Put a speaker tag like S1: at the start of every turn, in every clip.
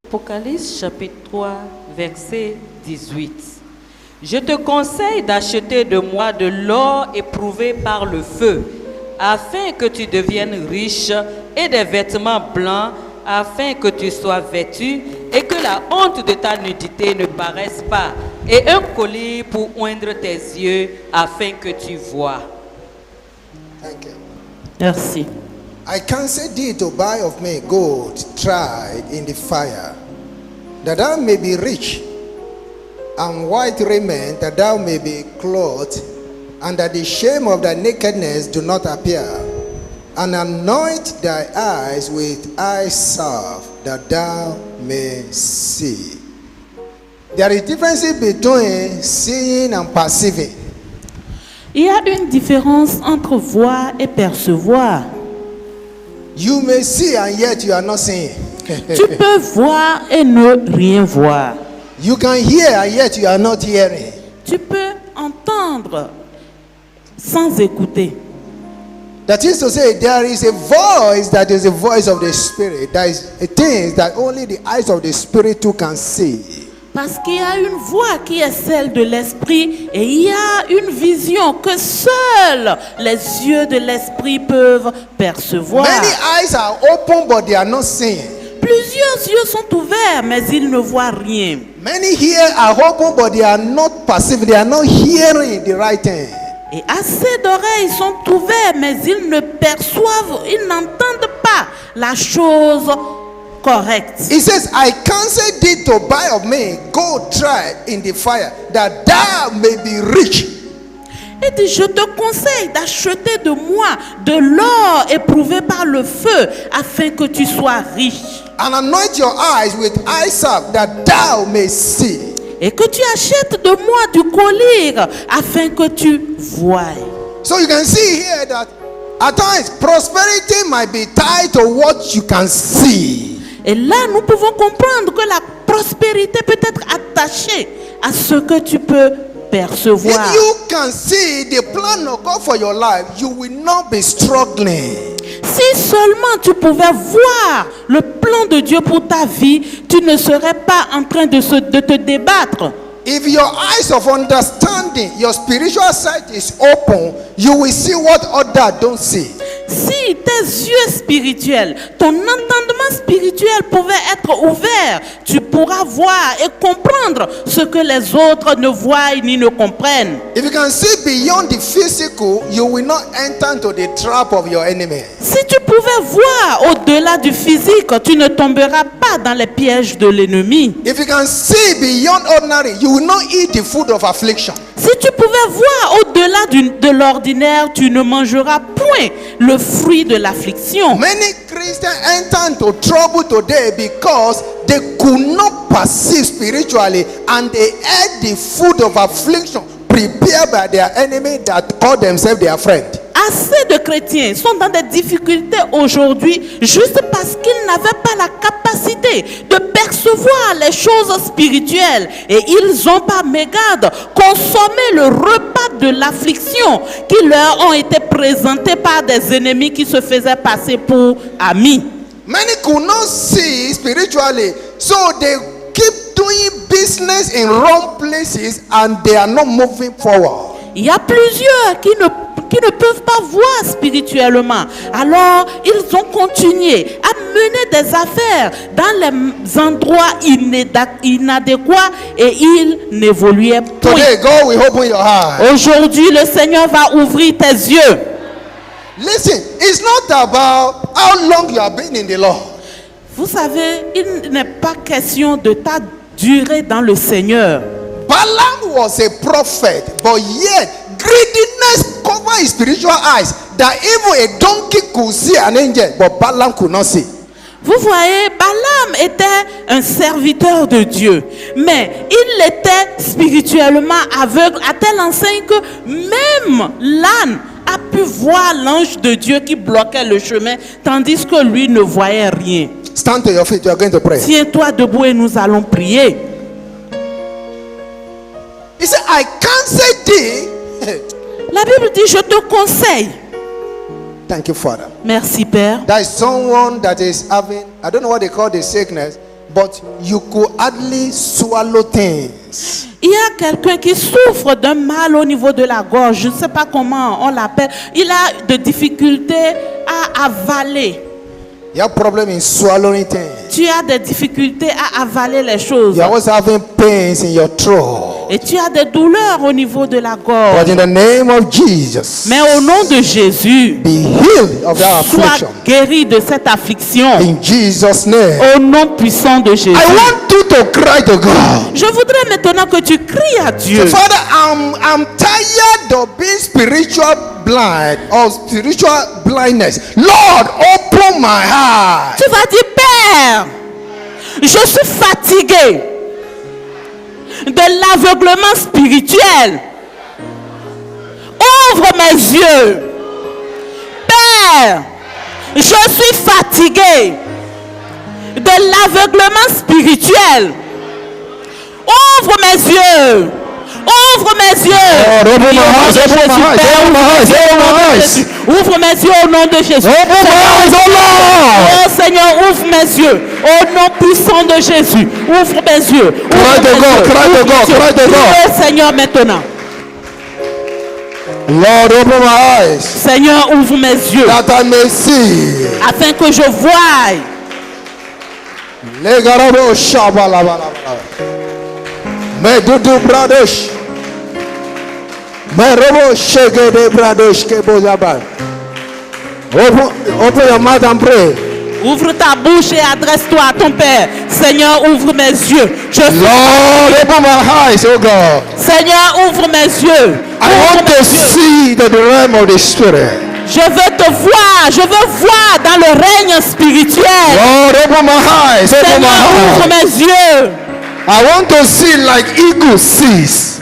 S1: Apocalypse chapitre 3, verset 18. Je te conseille d'acheter de moi de l'or éprouvé par le feu, afin que tu deviennes riche, et des vêtements blancs, afin que tu sois vêtu, et que la honte de ta nudité ne paraisse pas, et un collier pour oindre tes yeux, afin que tu vois.
S2: Thank you.
S1: Merci.
S2: I counsel thee to buy of me gold tried in the fire, that thou may be rich, and white raiment, that thou may be clothed, and that the shame of thy nakedness do not appear. And anoint thy eyes with eye salve, that thou may see. There is difference between seeing and perceiving.
S3: Il y a une différence entre voir et percevoir.
S2: You may see and yet you are not seeing.
S3: Tu peux voir et ne rien voir.
S2: You can hear and yet you are not hearing.
S3: Tu peux entendre sans écouter.
S2: That is to say, there is a voice that is the voice of the Spirit. There is a thing that only the eyes of the Spirit too can see.
S3: Parce qu'il y a une voix qui est celle de l'esprit et il y a une vision que seuls les yeux de l'esprit peuvent percevoir.
S2: Many eyes are open but they are not seeing.
S3: Plusieurs yeux sont ouverts mais ils ne voient rien.
S2: Many ears are open but they are not perceiving. They are not hearing the right thing.
S3: Et assez d'oreilles sont ouvertes mais ils ne perçoivent, ils n'entendent pas la chose correcte.
S2: He says, I counsel thee to buy of me gold tried in the fire, that thou may be rich.
S3: Il dit, je te conseille d'acheter de moi de l'or éprouvé par le feu, afin que tu sois riche.
S2: And anoint your eyes with eye salve, that thou may see.
S3: Et que tu achètes de moi du collier, afin que tu voies.
S2: So you can see here that at times prosperity might be tied to what you can see.
S3: Et là, nous pouvons comprendre que la prospérité peut être attachée à ce que tu peux percevoir.
S2: If you can see the plan of God for your life, you will not be struggling.
S3: Si seulement tu pouvais voir le plan de Dieu pour ta vie, tu ne serais pas en train de te débattre.
S2: If your eyes of understanding, your spiritual sight is open, you will see what others don't see.
S3: Si tes yeux spirituels, ton entendement spirituel pouvait être ouvert, tu pourras voir et comprendre ce que les autres ne voient ni ne comprennent.
S2: If you can see beyond the physical, you will not enter into the trap of your enemy.
S3: Si tu pouvais voir au-delà du physique, tu ne tomberas pas dans les pièges de l'ennemi.
S2: If you can see beyond ordinary, you will not eat the food of affliction.
S3: Si tu pouvais voir au-delà de l'ordinaire, tu ne mangeras point le fruit de l'affliction.
S2: Many Christians enter into trouble today because they could not perceive spiritually and they ate the food of affliction prepared by their enemy that call themselves their friend.
S3: Assez de chrétiens sont dans des difficultés aujourd'hui juste parce qu'ils n'avaient pas la capacité de percevoir les choses spirituelles et ils ont par mégarde consommé le repas de l'affliction qui leur ont été présentés par des ennemis qui se faisaient passer pour amis.
S2: Many could not see spiritually, so they keep doing business in wrong places and they are not moving forward.
S3: Il y a plusieurs qui ne peuvent pas voir spirituellement. Alors, ils ont continué à mener des affaires dans les endroits inadéquats et ils n'évoluaient pas.
S2: Today, God will open your eyes.
S3: Aujourd'hui, le Seigneur va ouvrir tes yeux.
S2: Listen, it's not about how long you have been in the Lord.
S3: Vous savez, il n'est pas question de ta durée dans le Seigneur.
S2: Balaam was a prophet, but yet greediness covered his spiritual eyes, that even a donkey could see an angel, but Balaam could not see.
S3: Vous voyez, Balaam était un serviteur de Dieu, mais il était spirituellement aveugle à telle enseigne que même l'âne a pu voir l'ange de Dieu qui bloquait le chemin, tandis que lui ne voyait rien.
S2: Stand to your feet, you are going to pray.
S3: Tiens-toi debout et nous allons prier.
S2: He said, I counsel thee.
S3: La Bible dit, je te conseille.
S2: Thank you, Father.
S3: Merci, Père.
S2: There is someone that is having, I don't know what they call the sickness, but you could hardly swallow things.
S3: Il y a quelqu'un qui souffre d'un mal au niveau de la gorge. Je ne sais pas comment on l'appelle. Il a de difficultés à avaler.
S2: You have problem in swallowing things.
S3: Tu as des difficultés à avaler les choses.
S2: You are always having pains in your throat.
S3: Et tu as des douleurs au niveau de la gorge.
S2: But in the name of Jesus,
S3: Mais au nom de Jésus,
S2: be healed of that
S3: sois
S2: affliction.
S3: guéri de cette affliction.
S2: In Jesus' name.
S3: Au nom puissant de Jésus.
S2: I want you to cry to God.
S3: Je voudrais maintenant que tu cries à Dieu.
S2: Say, Father, I'm tired of being spiritual blind or spiritual blindness. Lord, open my eyes.
S3: Tu vas dire, Père, je suis fatigué de l'aveuglement spirituel. Ouvre mes yeux. Père, je suis fatigué de l'aveuglement spirituel. Ouvre mes yeux. Ouvre mes yeux.
S2: Lord, open my eyes, open my eyes, open my eyes, open my eyes.
S3: Ouvre mes yeux au nom de Jésus.
S2: Open my eyes, oh Lord.
S3: Oh Seigneur, ouvre mes yeux. Au nom puissant de Jésus. Ouvre mes yeux.
S2: Cry to God, cry to God, cry to God.
S3: Oh Seigneur, maintenant.
S2: Lord, open my eyes
S3: Seigneur, ouvre mes yeux.
S2: that I may see.
S3: Afin que je voie.
S2: Legarabo shabalabala. Medudu bradosh. Merobo shegede bradosh kebozaba. Open your mouth and pray.
S3: Ouvre ta bouche et adresse-toi à ton Père. Seigneur, ouvre mes yeux.
S2: Lord, open my eyes, oh God.
S3: Seigneur, ouvre mes yeux.
S2: I
S3: Ouvre
S2: want
S3: mes
S2: to
S3: yeux.
S2: see the realm of the Spirit.
S3: Je veux te voir. Je veux voir dans le règne spirituel.
S2: Lord, open my eyes, open my
S3: Seigneur, ouvre
S2: eyes.
S3: mes yeux.
S2: I want to see like eagle sees.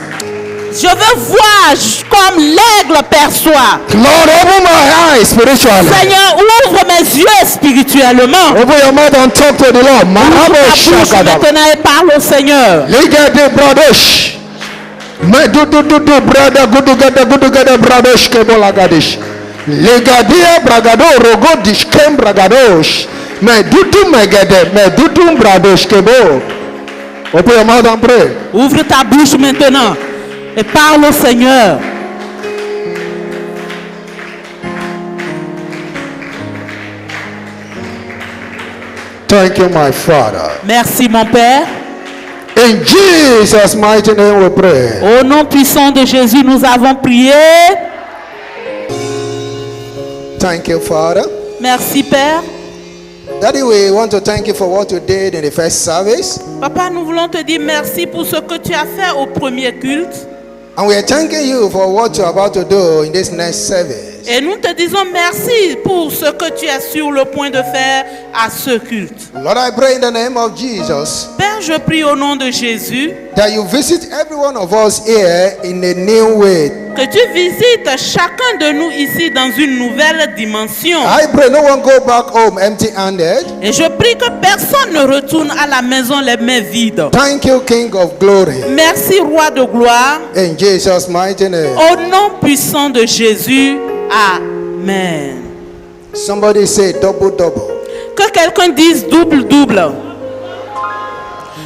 S3: Je veux voir comme l'aigle perçoit.
S2: Lord, open my eyes spiritually.
S3: Seigneur, ouvre mes yeux spirituellement.
S2: Open your mouth and talk to the Lord.
S3: Ouvre
S2: Marabo
S3: ta bouche
S2: shakadaba.
S3: maintenant et parle au Seigneur.
S2: Ligade bradosh. Medudu brada gudugada bradosh kebolagadish. Ligadia bragado rogodish kem bragadosh. Medudu bradosh kebo. Open your mouth and pray.
S3: Ouvre ta bouche maintenant et parle au Seigneur.
S2: Thank you, my Father.
S3: Merci mon Père.
S2: In Jesus' mighty name we pray.
S3: Au nom puissant de Jésus, nous avons prié.
S2: Thank you, Father.
S3: Merci Père.
S2: Daddy, we want to thank you for what you did in the first service.
S3: Papa, nous voulons te dire merci pour ce que tu as fait au premier culte.
S2: And we are thanking you for what you're about to do in this next service.
S3: Et nous te disons merci pour ce que tu es sur le point de faire à ce culte.
S2: Lord, I pray in the name of Jesus
S3: Père, je prie au nom de Jésus
S2: that you visit every one of us here in a new way.
S3: que tu visites chacun de nous ici dans une nouvelle dimension.
S2: I pray no one go back home empty-handed.
S3: Et je prie que personne ne retourne à la maison les mains vides.
S2: Thank you, King of Glory.
S3: Merci, Roi de gloire.
S2: In Jesus' mighty name.
S3: Au nom puissant de Jésus, Amen.
S2: Somebody say double, double.
S3: Que quelqu'un dise double, double.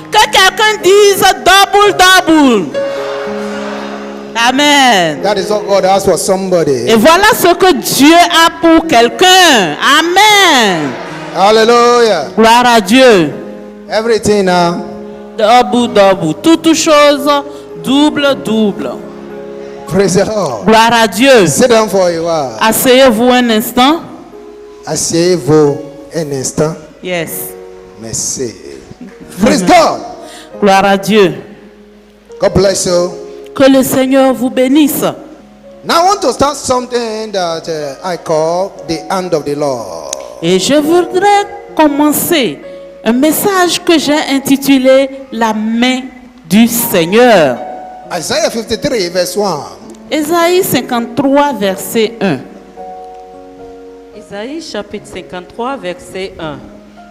S3: Que quelqu'un dise double, double. Amen.
S2: That is what God has for somebody.
S3: Et voilà ce que Dieu a pour quelqu'un. Amen.
S2: Hallelujah.
S3: Gloire à Dieu.
S2: Everything now.
S3: Double, double. Toutes choses, double, double.
S2: Praise the Lord.
S3: Gloire à Dieu.
S2: Sit down for a while.
S3: Asseyez-vous un instant.
S2: Asseyez-vous un instant.
S3: Yes.
S2: Merci. Praise God.
S3: Gloire à Dieu.
S2: God bless you.
S3: Que le Seigneur vous bénisse.
S2: Now I want to start something that I call the hand of the Lord.
S3: Et je voudrais commencer un message que j'ai intitulé La main du Seigneur.
S2: Isaiah 53 verse 1.
S3: Ésaïe 53, verset 1.
S1: Isaïe chapitre 53, verset 1.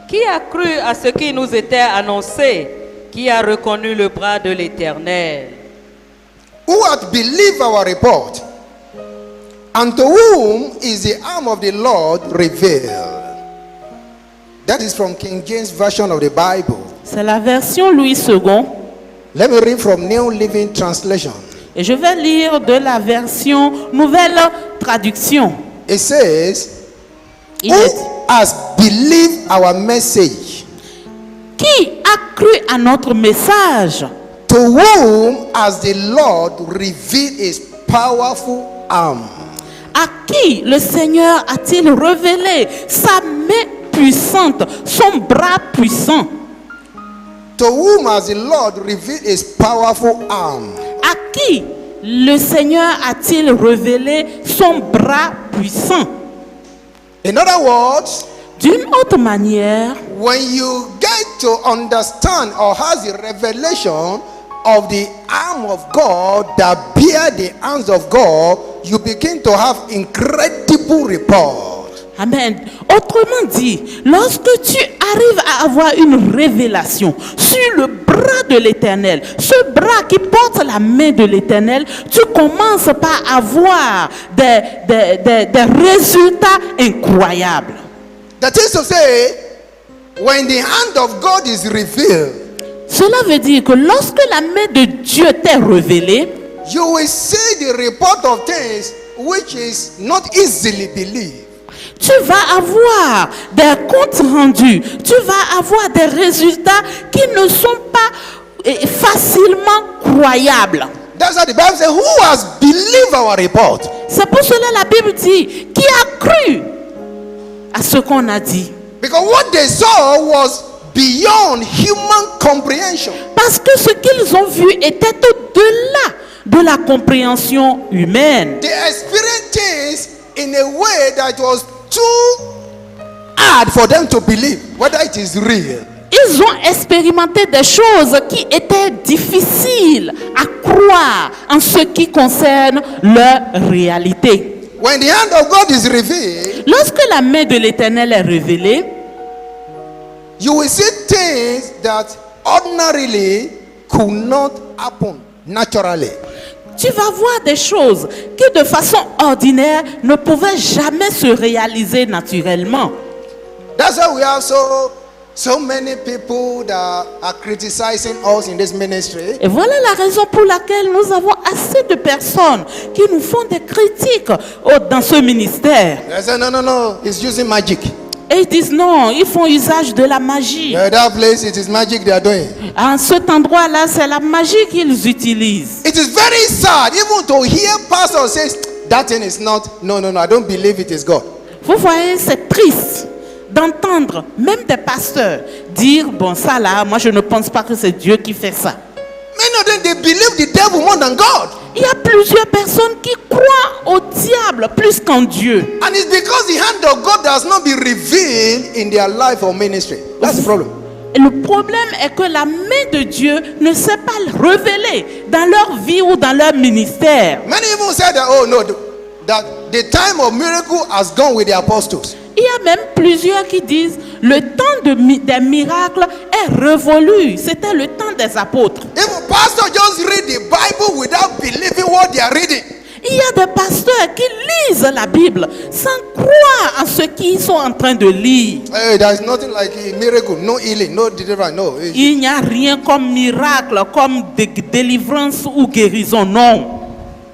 S1: Qui a cru à ce qui nous était annoncé? Qui a reconnu le bras de l'Éternel?
S2: Who hath believed our report? And to whom is the arm of the Lord revealed? That is from King James Version of the Bible.
S3: C'est la version Louis II.
S2: Let me read from New Living Translation.
S3: Et je vais lire de la version Nouvelle Traduction.
S2: It says,
S3: Il est dit,
S2: who has believed our message?
S3: qui a cru à notre message?
S2: To whom has the Lord revealed his powerful arm?
S3: À qui le Seigneur a-t-il révélé sa main puissante, son bras puissant?
S2: To whom has the Lord revealed his powerful arm?
S3: À qui le Seigneur a-t-il révélé son bras puissant?
S2: In other words,
S3: D'une autre manière,
S2: when you get to understand or has the revelation of the arm of God that bear the hands of God, you begin to have incredible report.
S3: Amen. Autrement dit, lorsque tu arrives à avoir une révélation sur le bras de l'Éternel, ce bras qui porte la main de l'Éternel, tu commences par avoir des résultats incroyables.
S2: That is to say, when the hand of God is revealed,
S3: Cela veut dire que lorsque la main de Dieu t'est révélée,
S2: you will see the report of things which is not easily believed.
S3: tu vas avoir des comptes rendus, tu vas avoir des résultats qui ne sont pas facilement croyables.
S2: That's why the Bible says, who has believed our report?
S3: C'est pour cela la Bible dit, qui a cru à ce qu'on a dit?
S2: Because what they saw was beyond human comprehension.
S3: Parce que ce qu'ils ont vu était au-delà de la compréhension humaine.
S2: They experienced things in a way that was too hard for them to believe whether it is real.
S3: Ils ont expérimenté des choses qui étaient difficiles à croire en ce qui concerne leur réalité.
S2: When the hand of God is revealed,
S3: Lorsque la main de l'Éternel est révélée,
S2: you will see things that ordinarily could not happen naturally.
S3: tu vas voir des choses qui de façon ordinaire ne pouvaient jamais se réaliser naturellement.
S2: That's why we have so many people that are criticizing us in this ministry.
S3: Et voilà la raison pour laquelle nous avons assez de personnes qui nous font des critiques dans ce ministère.
S2: They say, no, it's using magic.
S3: Et ils disent non, ils font usage de la magie.
S2: That place, it is magic they are doing.
S3: À cet endroit-là, c'est la magie qu'ils utilisent.
S2: It is very sad even to hear pastors say that thing is not. No, I don't believe it is God.
S3: Vous voyez, c'est triste d'entendre même des pasteurs dire, bon ça là, moi je ne pense pas que c'est Dieu qui fait ça.
S2: Many of them, they believe the devil more than God.
S3: Il y a plusieurs personnes qui croient au diable plus qu'en Dieu.
S2: And it's because the hand of God does not be revealed in their life or ministry. That's the problem.
S3: Et le problème est que la main de Dieu ne s'est pas révélée dans leur vie ou dans leur ministère.
S2: Many even said that, oh no, that the time of miracle has gone with the apostles.
S3: Il y a même plusieurs qui disent le temps des miracles est révolu. C'était le temps des apôtres.
S2: If a pastor just read the Bible without believing what they are reading,
S3: Il y a des pasteurs qui lisent la Bible sans croire en ce qu'ils sont en train de lire.
S2: hey, there is nothing like a miracle, no healing, no deliverance, no.
S3: Il n'y a rien comme miracle, comme délivrance ou guérison, non.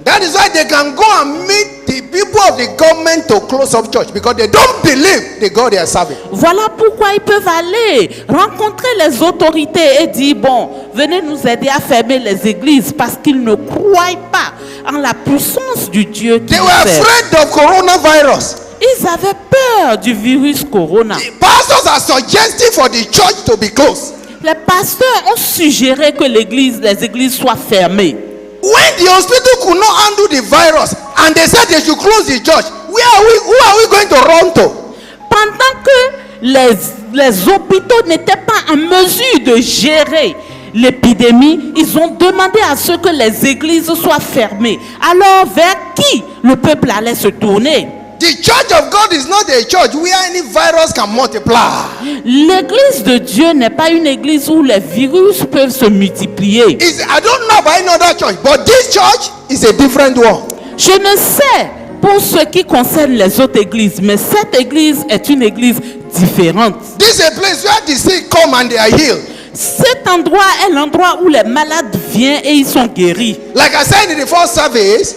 S2: That is why they can go and meet the people of the government to close up church because they don't believe the God they are serving.
S3: Voilà pourquoi ils peuvent aller rencontrer les autorités et dire, bon, venez nous aider à fermer les églises parce qu'ils ne croient pas en la puissance du Dieu qu'ils
S2: They were
S3: servent.
S2: afraid of coronavirus.
S3: Ils avaient peur du virus corona.
S2: The pastors are suggesting for the church to be closed.
S3: Les pasteurs ont suggéré que les églises soient fermées.
S2: When the hospital could not handle the virus and they said they should close the church, who are we going to run to?
S3: Pendant que les hôpitaux n'étaient pas en mesure de gérer l'épidémie, ils ont demandé à ce que les églises soient fermées. Alors vers qui le peuple allait se tourner?
S2: The church of God is not a church where any virus can multiply.
S3: L'église de Dieu n'est pas une église où les virus peuvent se multiplier.
S2: I don't know about any other church, but this church is a different one.
S3: Je ne sais pour ce qui concerne les autres églises, mais cette église est une église différente.
S2: This is a place where the sick come and they are healed.
S3: cet endroit est l'endroit où les malades viennent et ils sont guéris.
S2: Like I said in the first service,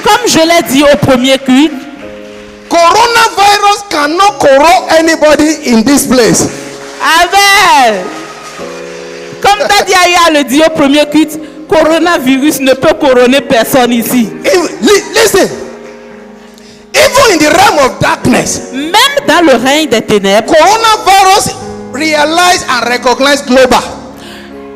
S3: Comme je l'ai dit au premier culte,
S2: coronavirus cannot corrupt anybody in this place.
S3: Amen. Comme Dadia le dit au premier culte, coronavirus ne peut couronner personne ici.
S2: Listen, even in the realm of darkness,
S3: Même dans le règne des ténèbres,
S2: coronavirus realize and recognize global.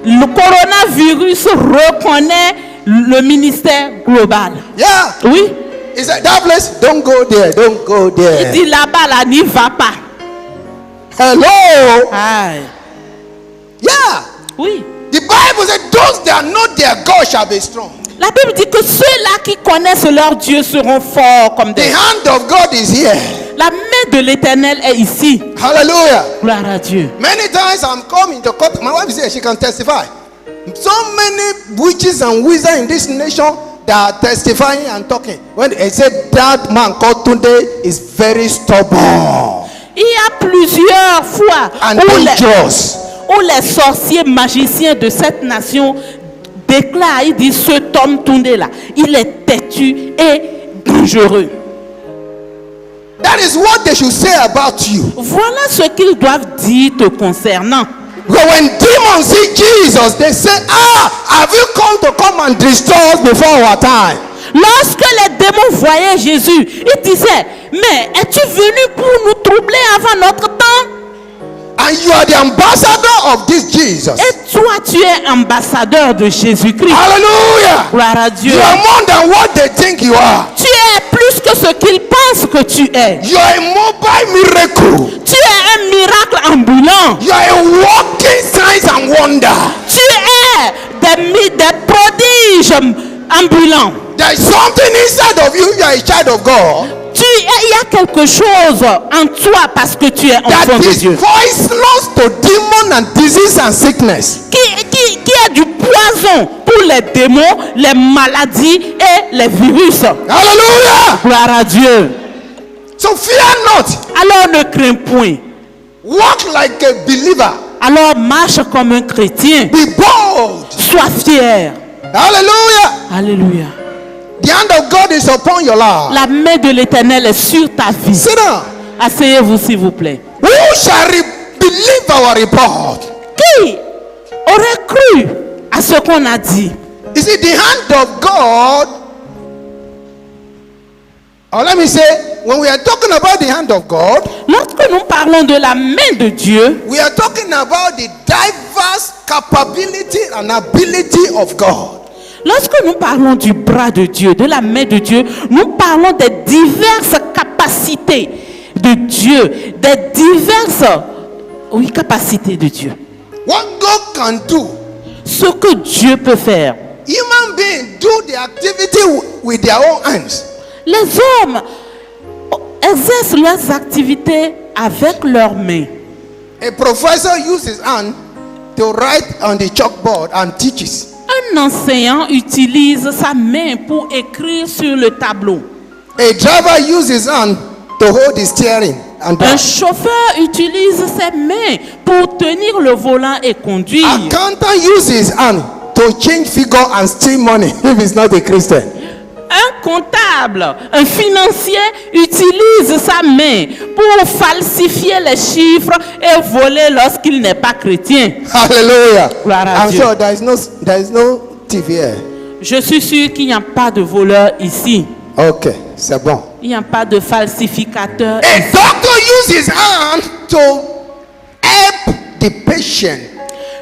S3: le coronavirus reconnaît le ministère global.
S2: Yeah.
S3: Oui.
S2: He said, that place, don't go there, don't go
S3: Il
S2: there.
S3: dit là-bas, là, n'y va pas.
S2: Hello.
S3: Aïe.
S2: Yeah.
S3: Oui.
S2: The Bible said, those that know their God shall be strong.
S3: La Bible dit que ceux-là qui connaissent leur Dieu seront forts comme
S2: The
S3: des...
S2: hand of God is here.
S3: La main de l'Éternel est ici.
S2: Hallelujah.
S3: Gloire à Dieu.
S2: Many times I'm coming to court. My wife is here, she can testify. So many witches and wizards in this nation that are testifying and talking. When they said that man called Tunde is very stubborn
S3: Il y a plusieurs fois
S2: and
S3: où
S2: dangerous.
S3: où les sorciers magiciens de cette nation déclarent, ils disent, ce homme Toundé là, il est têtu et dangereux.
S2: That is what they should say about you.
S3: Voilà ce qu'ils doivent dire te concernant.
S2: But when demons see Jesus, they say, have you come and destroy us before our time?
S3: Lorsque les démons voyaient Jésus, ils disaient, mais es-tu venu pour nous troubler avant notre temps?
S2: And you are the ambassador of this Jesus.
S3: Et toi, tu es ambassadeur de Jésus-Christ.
S2: Hallelujah.
S3: Gloire à Dieu.
S2: You are more than what they think you are.
S3: Tu es plus que ce qu'ils pensent que tu es.
S2: You are a mobile miracle.
S3: Tu es un miracle ambulant.
S2: You are a walking signs and wonder.
S3: Tu es des prodiges ambulants.
S2: There is something inside of you. You are a child of God.
S3: Il y a quelque chose en toi parce que tu es enfant
S2: That
S3: de
S2: is
S3: Dieu.
S2: poisonous to demon and disease and sickness.
S3: Qui est du poison pour les démons, les maladies et les virus.
S2: Hallelujah.
S3: Gloire à Dieu.
S2: So fear not.
S3: Alors ne crains point.
S2: Walk like a believer.
S3: Alors marche comme un chrétien.
S2: Be bold.
S3: Sois fier.
S2: Hallelujah.
S3: Alléluia.
S2: The hand of God is upon your life.
S3: La main de l'Éternel est sur ta vie.
S2: Sit down.
S3: Asseyez-vous s'il vous plaît.
S2: Who shall believe our report?
S3: Qui aurait cru à ce qu'on a dit?
S2: You see, the hand of God, or let me say, when we are talking about the hand of God,
S3: Lorsque nous parlons de la main de Dieu,
S2: we are talking about the diverse capability and ability of God.
S3: lorsque nous parlons du bras de Dieu, de la main de Dieu, nous parlons des diverses capacités de Dieu, des diverses capacités de Dieu.
S2: What God can do,
S3: Ce que Dieu peut faire.
S2: human beings do the activity with their own hands.
S3: Les hommes exercent leurs activités avec leurs mains.
S2: A professor uses his hand to write on the chalkboard and teaches.
S3: Un enseignant utilise sa main pour écrire sur le tableau.
S2: A driver uses his hand to hold the steering and
S3: Un
S2: drive.
S3: chauffeur utilise ses mains pour tenir le volant et conduire.
S2: Accountant uses his hand to change figure and steal money if he's not a Christian.
S3: Un comptable, un financier utilise sa main pour falsifier les chiffres et voler lorsqu'il n'est pas chrétien.
S2: Hallelujah.
S3: Gloire à
S2: I'm
S3: Dieu.
S2: sure there is no TV here.
S3: Je suis sûr qu'il n'y a pas de voleur ici.
S2: Okay, c'est bon.
S3: Il n'y a pas de falsificateur.
S2: A doctor uses his hand to help the patient.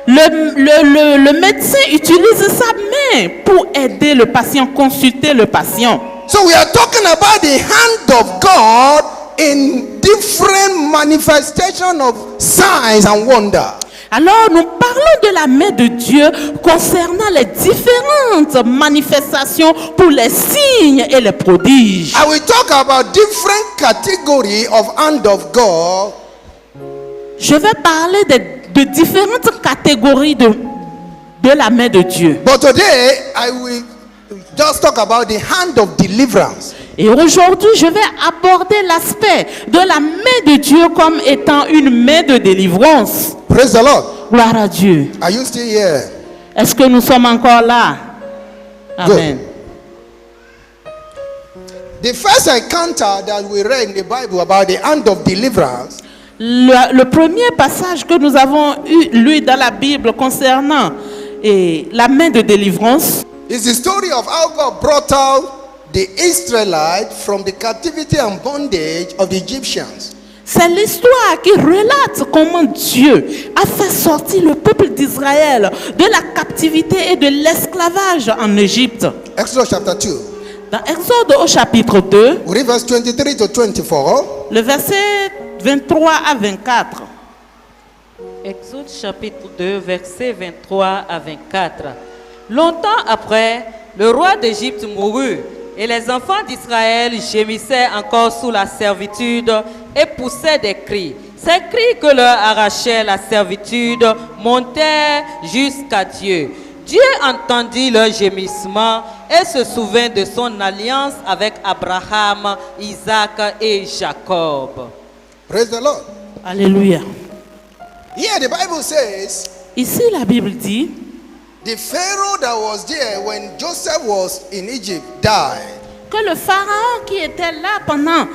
S3: Le médecin utilise sa main pour aider le patient, consulter le patient.
S2: So we are talking about the hand of God in different manifestation of signs and wonder.
S3: Alors nous parlons de la main de Dieu concernant les différentes manifestations pour les signes et les prodiges.
S2: I will talk about different category of hand of God.
S3: Je vais parler de différentes catégories de la main de Dieu.
S2: But today I will just talk about the hand of deliverance.
S3: Et aujourd'hui, je vais aborder l'aspect de la main de Dieu comme étant une main de délivrance.
S2: Praise the Lord.
S3: Gloire à Dieu.
S2: Are you still here?
S3: Est-ce que nous sommes encore là? Amen.
S2: The first encounter that we read in the Bible about the hand of deliverance
S3: Le premier passage que nous avons lu dans la Bible concernant la main de délivrance,
S2: is the story of how God brought out the Israelites from the captivity and bondage of the Egyptians.
S3: c'est l'histoire qui relate comment Dieu a fait sortir le peuple d'Israël de la captivité et de l'esclavage en Égypte.
S2: Exodus chapter 2.
S3: Dans Exode au chapitre 2,
S2: We read verse 23 to 24.
S3: le verset 23 à 24.
S1: Exode chapitre 2, versets 23 à 24. Longtemps après, le roi d'Égypte mourut, et les enfants d'Israël gémissaient encore sous la servitude et poussaient des cris. Ces cris que leur arrachait la servitude montèrent jusqu'à Dieu. Dieu entendit leurs gémissements et se souvint de son alliance avec Abraham, Isaac et Jacob.
S2: Praise the Lord.
S3: Alléluia.
S2: Here the Bible says
S3: Ici, la Bible dit
S2: the Pharaoh that was there when Joseph was in Egypt died.
S3: que le pharaon qui était là pendant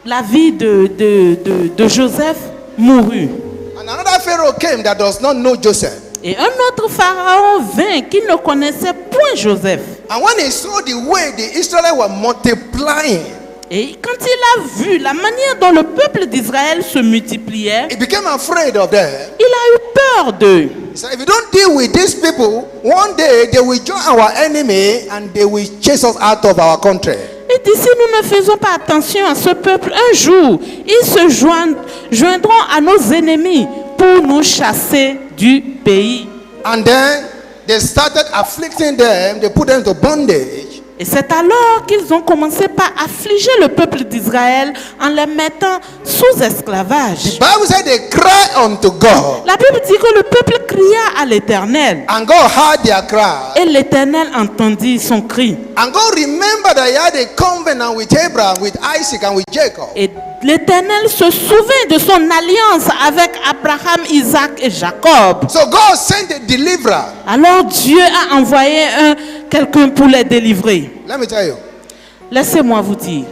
S3: la vie de Joseph mourut.
S2: And another Pharaoh came that does not know Joseph.
S3: Et un autre pharaon vint qui ne connaissait point Joseph.
S2: And when he saw the way the Israelites were multiplying,
S3: Et quand il a vu la manière dont le peuple d'Israël se multipliait,
S2: he became afraid of them.
S3: il a eu peur d'eux.
S2: He said, if you don't deal with these people, one day they will join our enemy and they will chase us out of our country.
S3: Il dit, si nous ne faisons pas attention à ce peuple, un jour, ils se joindront à nos ennemis pour nous chasser du pays.
S2: And then they started afflicting them, they put them to bondage.
S3: Et c'est alors qu'ils ont commencé par affliger le peuple d'Israël en les mettant sous esclavage.
S2: The Bible said they cried unto God,
S3: La Bible dit que le peuple cria à l'Éternel.
S2: and God heard their cry.
S3: Et l'Éternel entendit son cri.
S2: And God remembered that he had a covenant with Abraham, with Isaac, and with Jacob.
S3: Et l'Éternel se souvint de son alliance avec Abraham, Isaac et Jacob.
S2: So God sent a deliverer.
S3: Alors Dieu a envoyé quelqu'un pour les délivrer.
S2: Let me tell you,
S3: Laissez-moi vous dire,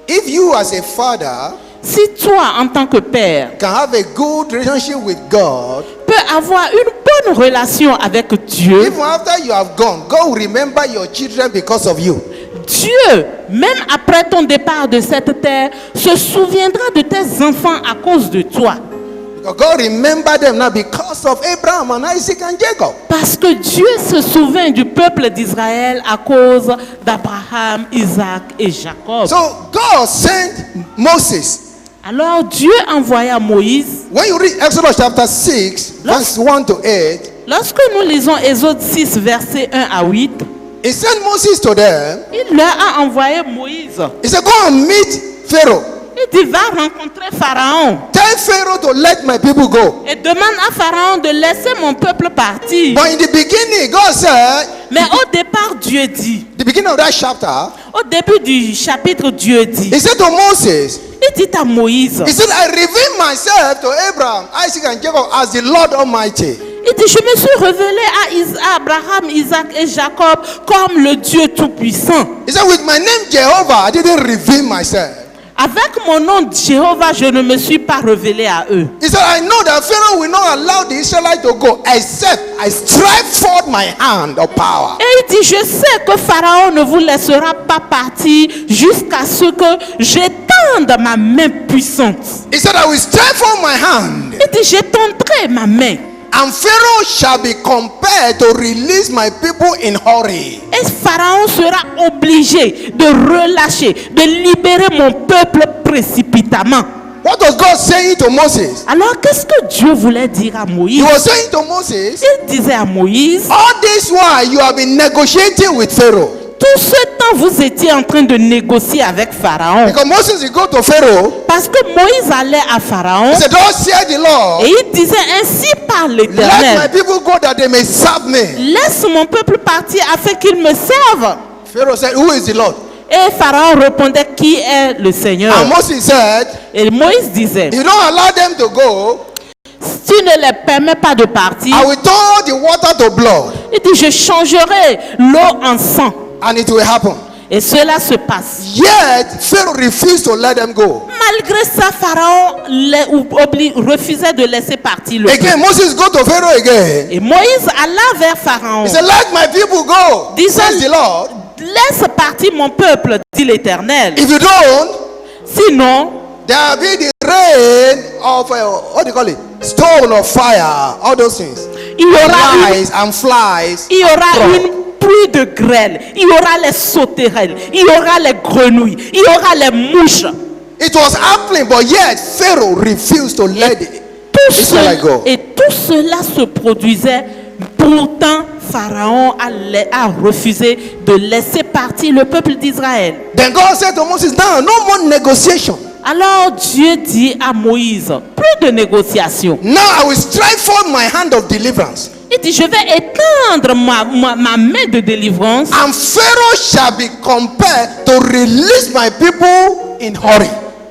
S2: if you as a father
S3: si toi en tant que père
S2: can have a good relationship with God,
S3: peux avoir une bonne relation avec Dieu,
S2: even after you have gone, God will remember your children because of you.
S3: Dieu, même après ton départ de cette terre, se souviendra de tes enfants à cause de toi.
S2: Because God remembered them now because of Abraham and Isaac and Jacob.
S3: Parce que Dieu se souvint du peuple d'Israël à cause d'Abraham, Isaac et Jacob.
S2: So God sent Moses.
S3: Alors Dieu envoya Moïse.
S2: When you read Exodus chapter 6, verse 1 to 8,
S3: Lorsque nous lisons Exode 6, versets 1 à 8,
S2: he sent Moses to them.
S3: il leur a envoyé Moïse.
S2: He said, go and meet Pharaoh.
S3: Il dit, va rencontrer Pharaon
S2: Tell Pharaoh to let my people go.
S3: et demande à Pharaon de laisser mon peuple partir.
S2: But in the beginning, God said,
S3: Mais au départ, Dieu dit,
S2: the beginning of that chapter,
S3: au début du chapitre, Dieu dit,
S2: he said to Moses,
S3: il dit à Moïse,
S2: he said, I reveal myself to Abraham, Isaac, and Jacob as the Lord Almighty.
S3: il dit, je me suis révélé à Abraham, Isaac et Jacob comme le Dieu Tout-Puissant.
S2: He said, with my name Jehovah, I didn't reveal myself.
S3: Avec mon nom Jéhovah, je ne me suis pas révélé à eux.
S2: He said, I know that Pharaoh will not allow the Israelites to go except I stretch forth my hand of power.
S3: Et il dit, je sais que Pharaon ne vous laissera pas partir jusqu'à ce que j'étende ma main puissante.
S2: He said, I will stretch forth my hand,
S3: Il dit, j'étendrai ma main.
S2: and Pharaoh shall be compelled to release my people in hurry.
S3: Et Pharaon sera obligé de relâcher, de libérer mon peuple précipitamment.
S2: What was God saying to Moses?
S3: Alors, qu'est-ce que Dieu voulait dire à
S2: He
S3: Moïse?
S2: was saying to Moses,
S3: Il disait à Moïse,
S2: all this while you have been negotiating with Pharaoh.
S3: tout ce temps, vous étiez en train de négocier avec Pharaon.
S2: Because Moses will go to Pharaoh.
S3: Parce que Moïse allait à Pharaon
S2: He said, thus saith the Lord,
S3: et il disait ainsi par
S2: let my
S3: l'Éternel,
S2: people go that they may serve me.
S3: laisse mon peuple partir afin qu'il me serve.
S2: Pharaoh said, who is the Lord?
S3: Et Pharaon répondait, qui est le Seigneur?
S2: And Moses said,
S3: Et Moïse disait,
S2: if you don't allow them to go,
S3: si tu ne les permets pas de partir,
S2: I will turn the water to blood,
S3: il dit, je changerai l'eau en sang.
S2: and it will happen.
S3: Et cela se passe.
S2: Yet Pharaoh refused to let them go.
S3: Malgré ça, Pharaon refusait de laisser partir le peuple.
S2: Again, Moses go to Pharaoh again.
S3: Et Moïse alla vers Pharaon.
S2: He said, let my people go, says the Lord.
S3: Laisse partir mon peuple, dit l'Éternel.
S2: If you don't,
S3: Sinon,
S2: there will be the rain of, what do you call it? Stone or fire, all those things.
S3: il y aura
S2: Lies and flies.
S3: il y aura
S2: From.
S3: une pluie de grêle, il y aura les sauterelles, il y aura les grenouilles, il y aura les mouches.
S2: It was happening, but yet Pharaoh refused to let it.
S3: Tout
S2: Israel go.
S3: et tout cela se produisait. Pourtant, Pharaon a refusé de laisser partir le peuple d'Israël.
S2: Then God said to Moses, now no more negotiation.
S3: Alors Dieu dit à Moïse, plus de négociations.
S2: Now I will stretch forth my hand of deliverance.
S3: Il dit, je vais étendre ma main de délivrance.
S2: And Pharaoh shall be compelled to release my people in hurry.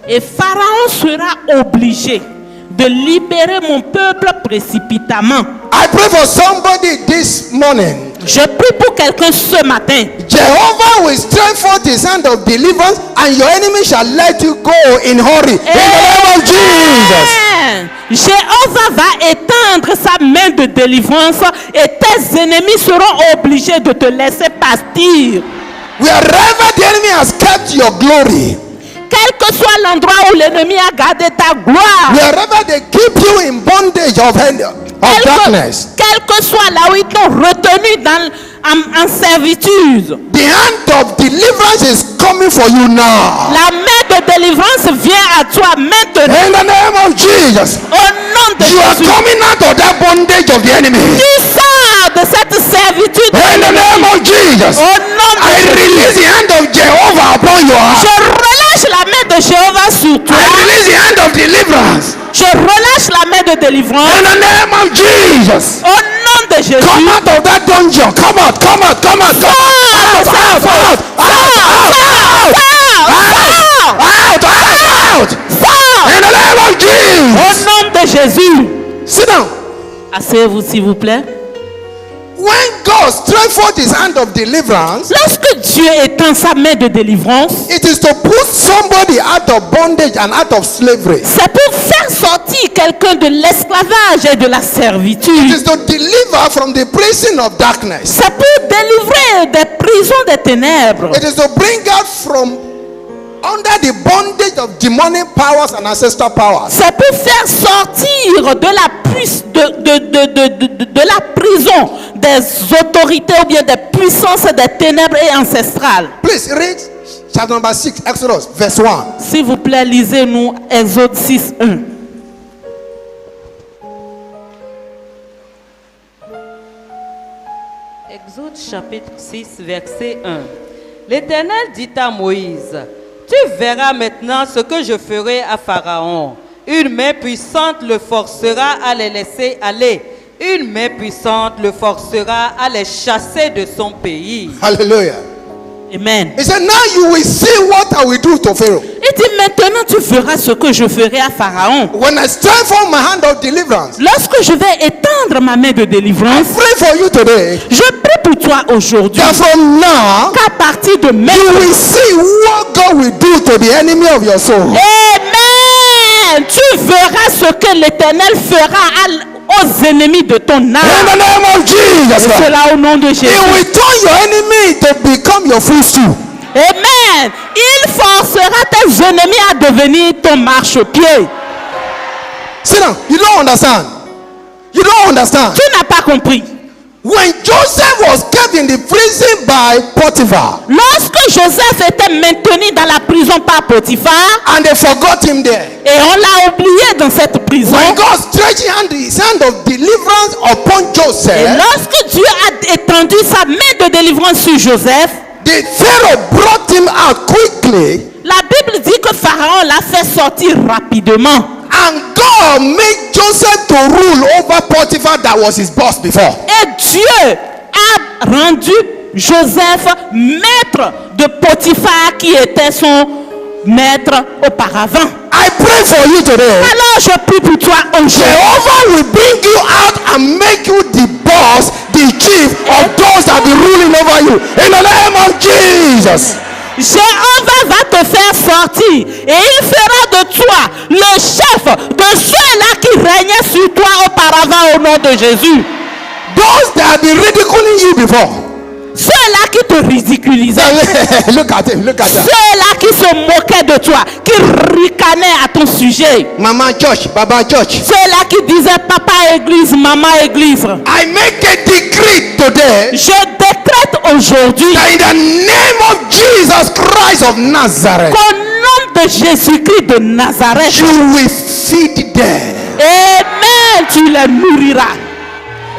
S3: Et Pharaon sera obligé de libérer mon peuple précipitamment.
S2: I pray for somebody this morning.
S3: Je prie pour quelqu'un ce matin.
S2: Jehovah will stretch forth his hand of deliverance, and your enemy shall let you go in hurry. In the name of Jesus.
S3: Amen. Jéhovah va étendre sa main de délivrance et tes ennemis seront obligés de te laisser partir.
S2: Wherever the enemy has kept your glory,
S3: Quel que soit l'endroit où l'ennemi a gardé ta gloire,
S2: wherever they keep you in bondage of darkness,
S3: quel que soit là où ils t'ont retenu en servitude,
S2: the hand of deliverance is coming for you now.
S3: la main de délivrance vient à toi maintenant.
S2: In the name of Jesus,
S3: Au nom de
S2: you are
S3: Jésus,
S2: coming out of that bondage of the enemy.
S3: tu sors de cette servitude.
S2: In the name of Jesus,
S3: Au nom de
S2: I
S3: Jésus,
S2: release the hand of Jehovah upon your heart.
S3: je relâche la main de Jéhovah sur toi.
S2: I release the hand of deliverance.
S3: Je relâche la main de délivrance.
S2: In the name of Jesus,
S3: Au nom de Jésus.
S2: come out of that dungeon. Come out, come out, come out, come out, out, out, out, out. In the name of Jesus.
S3: Au nom de Jésus.
S2: Sit down.
S3: Asseyez-vous s'il vous plaît.
S2: When God stretched forth his hand of deliverance,
S3: Lorsque Dieu étend sa main de délivrance,
S2: it is to put somebody out of bondage and out of slavery.
S3: c'est pour faire sortir quelqu'un de l'esclavage et de la
S2: It
S3: servitude.
S2: is to deliver from the prison of darkness.
S3: C'est pour délivrer des prisons des ténèbres.
S2: It is to bring out from under the bondage of demonic powers and ancestral powers.
S3: C'est pour faire sortir de la prison des autorités ou bien des puissances des ténèbres et ancestrales.
S2: Please read chapter number 6, Exodus, verse 1.
S3: S'il vous plaît, lisez-nous Exode 6, 1.
S1: Exode chapitre 6, verset 1. L'Éternel dit à Moïse, tu verras maintenant ce que je ferai à Pharaon. Une main puissante le forcera à les laisser aller. Une main puissante le forcera à les chasser de son pays.
S2: Hallelujah.
S3: Amen.
S2: He said, now you will see what I will do to Pharaoh.
S3: Il dit maintenant tu verras ce que je ferai à Pharaon.
S2: When I stretch forth my hand of deliverance,
S3: Lorsque je vais étendre ma main de
S2: I
S3: délivrance,
S2: pray for you today
S3: je prie pour toi aujourd'hui
S2: that from now
S3: qu'à partir de
S2: you
S3: maintenant,
S2: will see what God will do to the enemy of your soul.
S3: Amen, tu verras ce que l'Éternel fera aux ennemis de ton
S2: In the
S3: âme.
S2: name of Jesus,
S3: Et cela au nom de
S2: He
S3: Jésus.
S2: will turn your enemy to become your footstool.
S3: Amen. Il forcera tes ennemis à devenir ton marchepied.
S2: Sit down. You don't understand. You don't understand.
S3: Tu n'as pas compris.
S2: When Joseph was kept in the prison by Potiphar,
S3: Lorsque Joseph était maintenu dans la prison par Potiphar
S2: and they forgot him there,
S3: et on l'a oublié dans cette prison,
S2: when God stretched his hand of deliverance upon
S3: et
S2: Joseph,
S3: lorsque Dieu a étendu sa main de délivrance sur Joseph,
S2: the Pharaoh brought him out quickly,
S3: la Bible dit que Pharaon l'a fait sortir rapidement.
S2: and God made Joseph to rule over Potiphar that was his boss before.
S3: Et Dieu a rendu Joseph maître de Potiphar qui était son maître auparavant.
S2: I pray for you today.
S3: Alors je prie pour toi aujourd'hui.
S2: Jehovah will bring you out and make you the boss, the chief of those that be ruling over you. In the name of Jesus.
S3: Jéhovah va te faire sortir et il fera de toi le chef de ceux-là qui régnaient sur toi auparavant au nom de Jésus.
S2: Those that have been ridiculing you before.
S3: Ceux-là qui te ridiculisaient.
S2: Look at him, look at him.
S3: Ceux-là qui se moquaient de toi, qui ricanaient à ton sujet.
S2: Mama church, Baba church.
S3: Ceux-là qui disaient papa église, maman église.
S2: I make a decree today
S3: Je décrète aujourd'hui
S2: that in the name of Jesus Christ of Nazareth,
S3: qu'au nom de Jésus-Christ de Nazareth,
S2: you will feed them.
S3: Amen, tu les nourriras.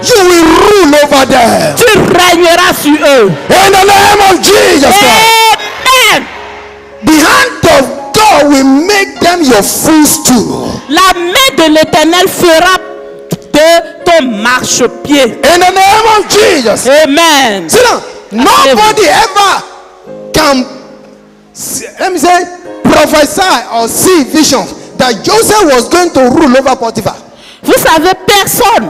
S2: You will rule over them.
S3: Tu régneras sur eux.
S2: In the name of Jesus Christ.
S3: Amen.
S2: The hand of God will make them your footstool.
S3: La main de l'Éternel fera de ton marchepied.
S2: In the name of Jesus.
S3: Amen.
S2: See now, nobody ever can, let me say, prophesy or see visions that Joseph was going to rule over Potiphar.
S3: Vous savez, personne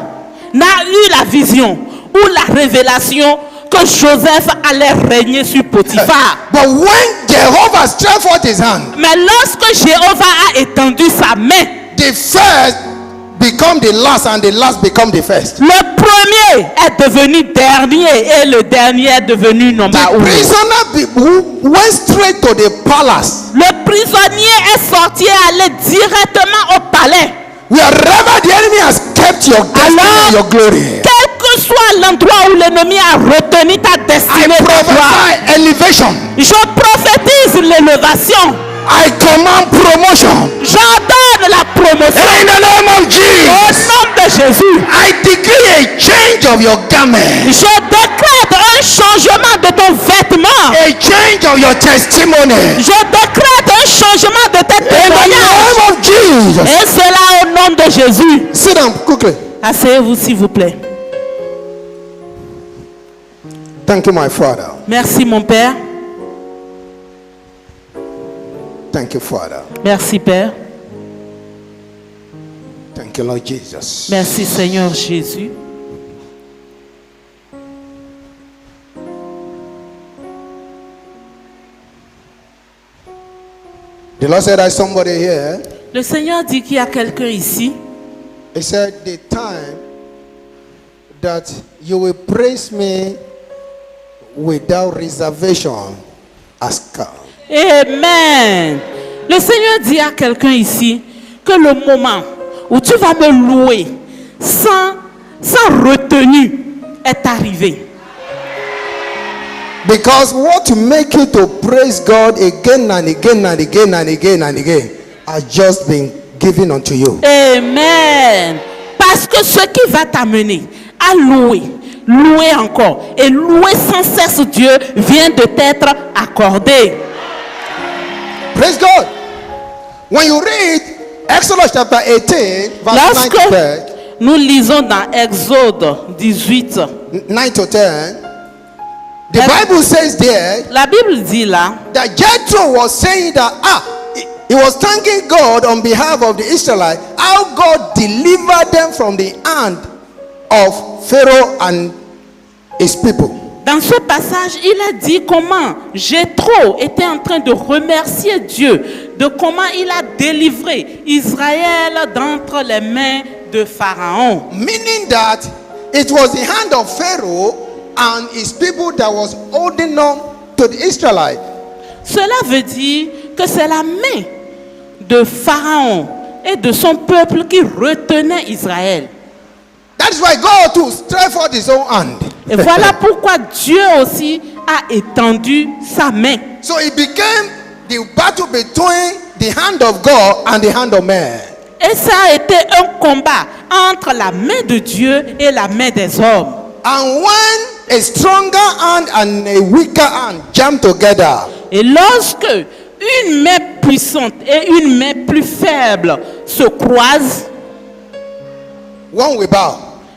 S3: n'a eu la vision ou la révélation que Joseph allait régner sur Potiphar.
S2: But when Jehovah stretched forth his hand,
S3: Mais lorsque Jéhovah a étendu sa main,
S2: the first become the last and the last become the first.
S3: le premier est devenu dernier et le dernier est devenu number
S2: The
S3: 1.
S2: prisoner who went straight to the palace.
S3: Le prisonnier est sorti et allé directement au palais.
S2: Wherever the enemy has kept your destiny
S3: Alors,
S2: and your glory,
S3: quel que soit l'endroit où l'ennemi a retenu ta
S2: I
S3: destinée, ta gloire,
S2: prophesy elevation.
S3: je prophétise l'élévation.
S2: I command promotion.
S3: J'ordonne la promotion.
S2: In the name of
S3: Au
S2: Jesus,
S3: nom de Jésus,
S2: I decree a change of your garment,
S3: je décrète un changement de ton vêtement.
S2: a change of your testimony.
S3: Je décrète un changement de tes
S2: In the
S3: témoignages.
S2: name of Jesus.
S3: Et cela au nom de Jésus.
S2: Sit down quickly.
S3: Asseyez-vous s'il vous plaît.
S2: Thank you, my Father.
S3: Merci mon Père.
S2: Thank you, Father.
S3: Merci Père.
S2: Thank you, Lord Jesus.
S3: Merci Seigneur Jésus.
S2: The Lord said, there's somebody here.
S3: Le Seigneur dit qu'il y a quelqu'un ici.
S2: He said, the time that you will praise me without reservation has come.
S3: Amen. Le Seigneur dit à quelqu'un ici que le moment où tu vas me louer sans retenue est arrivé.
S2: Because what to make you to praise God again and again and again and again and again has just been given unto you.
S3: Amen. Parce que ce qui va t'amener à louer encore et louer sans cesse Dieu vient de t'être accordé.
S2: Praise God. When you read Exodus chapter 18, verse 9 to 10,
S3: Lorsque nous lisons dans Exode 18,
S2: 9 to 10, the Bible says there
S3: la Bible dit là,
S2: that Jethro was saying that he was thanking God on behalf of the Israelites, how God delivered them from the hand of Pharaoh and his people.
S3: dans ce passage, il a dit comment Jéthro était en train de remercier Dieu de comment il a délivré Israël d'entre les mains de Pharaon.
S2: Meaning that it was the hand of Pharaoh and his people that was holding on to the Israelites.
S3: Cela veut dire que c'est la main de Pharaon et de son peuple qui retenait Israël.
S2: That is why God too stretched forth his own hand.
S3: Et voilà pourquoi Dieu aussi a étendu sa main.
S2: So it became the battle between the hand of God and the hand of man.
S3: Et ça a été un combat entre la main de Dieu et la main des hommes.
S2: And when a stronger hand and a weaker hand jam together,
S3: Et lorsque une main puissante et une main plus faible se croisent,
S2: one will bow.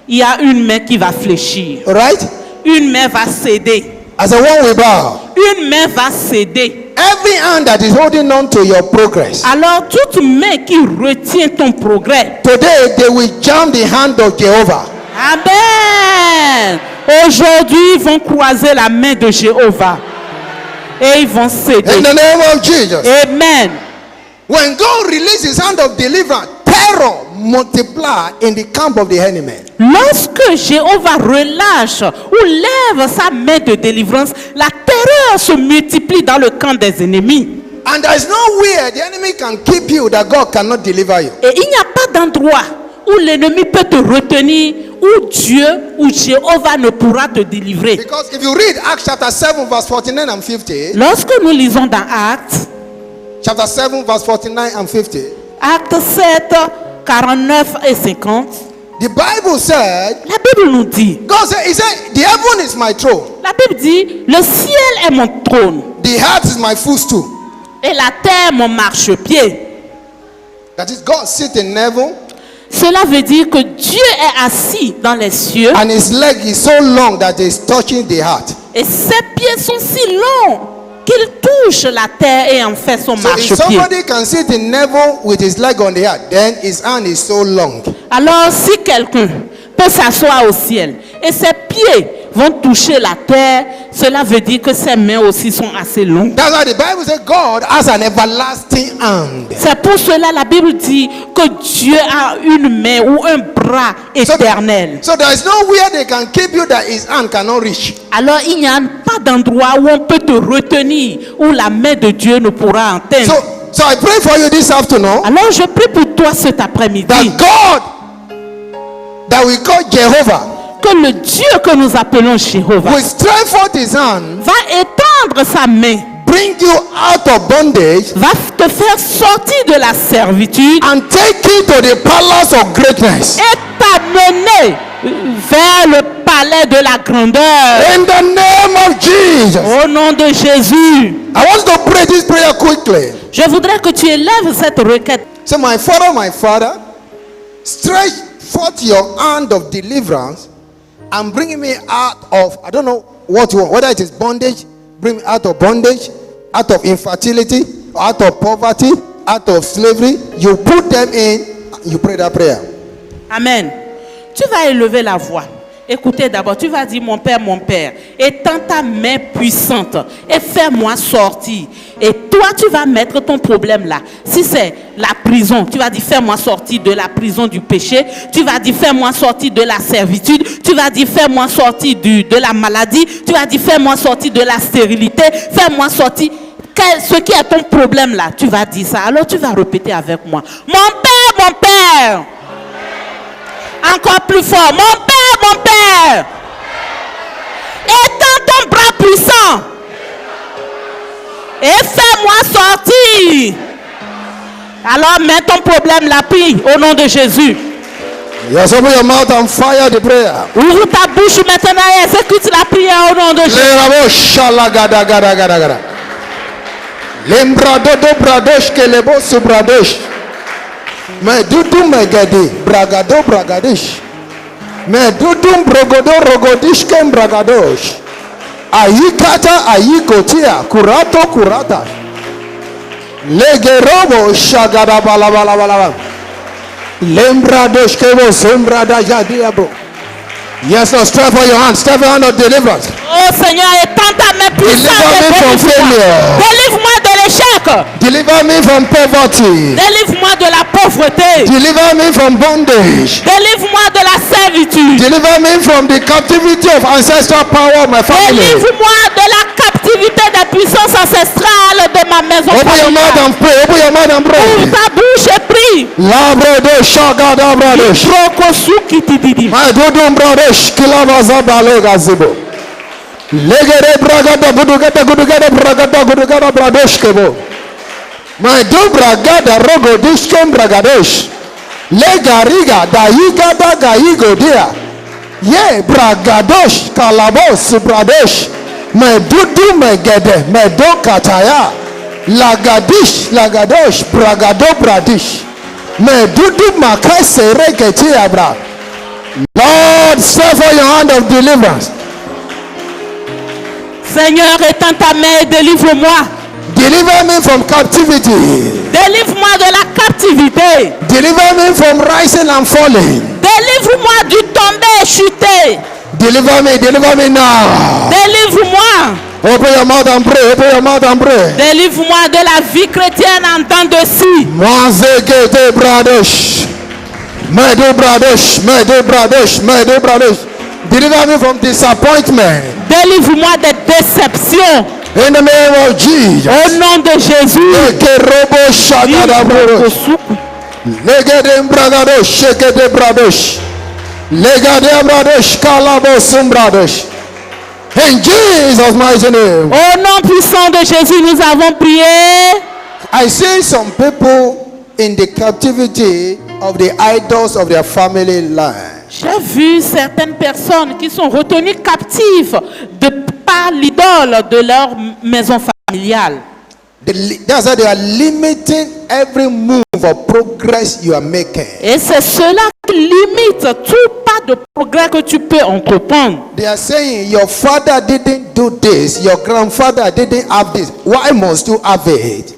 S3: il y a une main qui va fléchir.
S2: Right?
S3: Une main va céder.
S2: As a one will bow.
S3: une main va céder.
S2: Every hand that is holding on to your progress,
S3: Alors toute main qui retient ton progrès,
S2: today they will jam the hand of Jehovah.
S3: Amen. Aujourd'hui, ils vont croiser la main de Jéhovah et ils vont céder.
S2: In the name of Jesus.
S3: Amen.
S2: When God releases his hand of deliverance, terror multiply in the camp of the enemy.
S3: Lorsque Jéhovah relâche ou lève sa main de délivrance, la terreur se multiplie dans le camp des ennemis.
S2: And there is nowhere the enemy can keep you that God cannot deliver you.
S3: Et il n'y a pas d'endroit où l'ennemi peut te retenir, où Dieu ou Jéhovah ne pourra te délivrer.
S2: Because if you read Acts chapter 7 verse 49 and 50,
S3: Lorsque nous lisons dans Actes,
S2: chapter 7 verse 49 and 50,
S3: Actes 7, 49 et 50,
S2: the Bible said,
S3: la Bible nous dit,
S2: God said, he said, the heaven is my throne,
S3: la Bible dit, le ciel est mon trône
S2: the earth is my footstool.
S3: et la terre mon marchepied.
S2: That is, God sits in heaven
S3: Cela veut dire que Dieu est assis dans les cieux
S2: and his leg is so long that it's touching the heart.
S3: et ses pieds sont si longs qu'il touche la terre et en fait son
S2: So if
S3: marchepied.
S2: somebody can sit in heaven with his leg on the earth, then his hand is so long.
S3: Alors si quelqu'un peut s'asseoir au ciel et ses pieds vont toucher la terre, cela veut dire que ses mains aussi sont assez longues.
S2: That's why the Bible says God has an everlasting hand.
S3: C'est pour cela la Bible dit que Dieu a une main ou un bras éternel.
S2: So there is nowhere they can keep you that his hand cannot reach.
S3: Alors il n'y a pas d'endroit où on peut te retenir, où la main de Dieu ne pourra atteindre.
S2: So I pray for you this afternoon
S3: Alors je prie pour toi cet après-midi
S2: that God, that we call Jehovah,
S3: que le Dieu que nous appelons Jéhovah
S2: will stretch forth his hand,
S3: va étendre sa main,
S2: bring you out of bondage,
S3: va te faire sortir de la servitude
S2: and take you to the palace of greatness.
S3: et t'amener vers le palais de la grandeur.
S2: In the name of Jesus.
S3: Au nom de Jésus,
S2: I want to pray this prayer quickly.
S3: je voudrais que tu élèves cette requête.
S2: Say, my Father, stretch forth your hand of deliverance and bring me out of, I don't know what you want, whether it is bondage, bring me out of bondage, out of infertility, out of poverty, out of slavery. You put them in, you pray that prayer.
S3: Amen. Tu vas élever la voix. Écoutez d'abord, tu vas dire mon Père, étends ta main puissante et fais-moi sortir. Et toi, tu vas mettre ton problème là. Si c'est la prison, tu vas dire fais-moi sortir de la prison du péché. Tu vas dire fais-moi sortir de la servitude. Tu vas dire fais-moi sortir de la maladie. Tu vas dire fais-moi sortir de la stérilité. Fais-moi sortir. Ce qui est ton problème là, tu vas dire ça. Alors tu vas répéter avec moi. Mon Père. Encore plus fort. Mon Père. Étends ton bras puissant. Et fais-moi sortir. Alors mets ton problème là, prie au nom de Jésus.
S2: Yes, open your mouth and fire the prayer.
S3: Ouvre ta bouche maintenant et exécute la prière au nom de Jésus.
S2: Lembradodo bradosh kelebo subradosh. Me dudum megadi bragado bragadesh. Me dudum brogodo rogodish kem bragadosh. Ayikata ayikotia kurata. Legerobo shagada bala. Lembradosh kebo sembrada jadiabo. Yes, Lord, stretch for your hand. Stretch your hand of deliverance.
S3: Oh Seigneur, étends ta main puissante.
S2: Deliver me from failure.
S3: Délivre-moi de l'échec.
S2: Deliver me from poverty.
S3: Délivre-moi de la pauvreté.
S2: Deliver me from bondage.
S3: Délivre-moi de la servitude.
S2: Deliver me from the captivity of ancestral power of my family.
S3: Délivre-moi de la captivité des puissances ancestrales de ma maison
S2: Open your mouth
S3: familiale.
S2: and pray. Open your mouth and
S3: Ouvre
S2: pray.
S3: ta bouche et prie.
S2: Labradosh shagadabradosh.
S3: Prokosukitididi.
S2: My dudum bradosh kilavaza balogazibo. Legere bragada gudugada bradosh kebo. My do bragada rogodish kem bragadosh. Legariga daigada gaigo dia. Ye bragadosh kalabos bradosh. Me dudu megede me do kataya. Lagadosh bragado bradish. Me dudu makase regeti abra. Lord, suffer your hand of deliverance.
S3: Seigneur, étends ta main et délivre-moi.
S2: Deliver me from captivity.
S3: Délivre-moi de la captivité.
S2: Deliver me from rising and falling.
S3: Délivre-moi du tomber et chuter.
S2: Deliver me now.
S3: Délivre-moi.
S2: Open your mouth and pray. Open your mouth and pray.
S3: Délivre-moi de la vie chrétienne en temps de ci.
S2: Mazekete bradosh. Medo bradosh. Medo bradosh. Medo bradosh. Deliver me from disappointment.
S3: Délivre-moi des déceptions.
S2: In the name of Jesus.
S3: Au nom de Jésus.
S2: Ekerobo shakada bradosh. Legede bradosh. Shekete bradosh. Legede bradosh. Kalabosum bradosh. In Jesus' mighty name.
S3: Au nom puissant de Jésus, nous avons prié.
S2: I see some people in the captivity of the idols of their family line.
S3: J'ai vu certaines personnes qui sont retenues captives par l'idole de leur maison familiale.
S2: That's why they are limiting every move or progress you are making.
S3: Et c'est cela qui limite tout pas de progrès que tu peux entreprendre.
S2: They are saying your father didn't do this, your grandfather didn't have this. Why must you have it?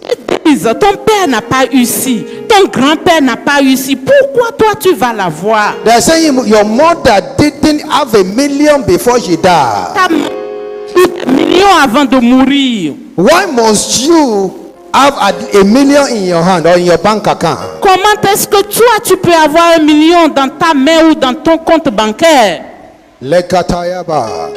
S3: Ils disent, ton père n'a pas eu ci, ton grand-père n'a pas eu ci. Pourquoi toi tu vas l'avoir?
S2: They are saying your mother didn't have $1 million before she died.
S3: Tu as eu des millions avant de mourir.
S2: Why must you have $1 million in your hand or in your bank account?
S3: Comment est-ce que toi tu peux avoir 1 million dans ta main ou dans ton compte bancaire?
S2: Lekatayaba.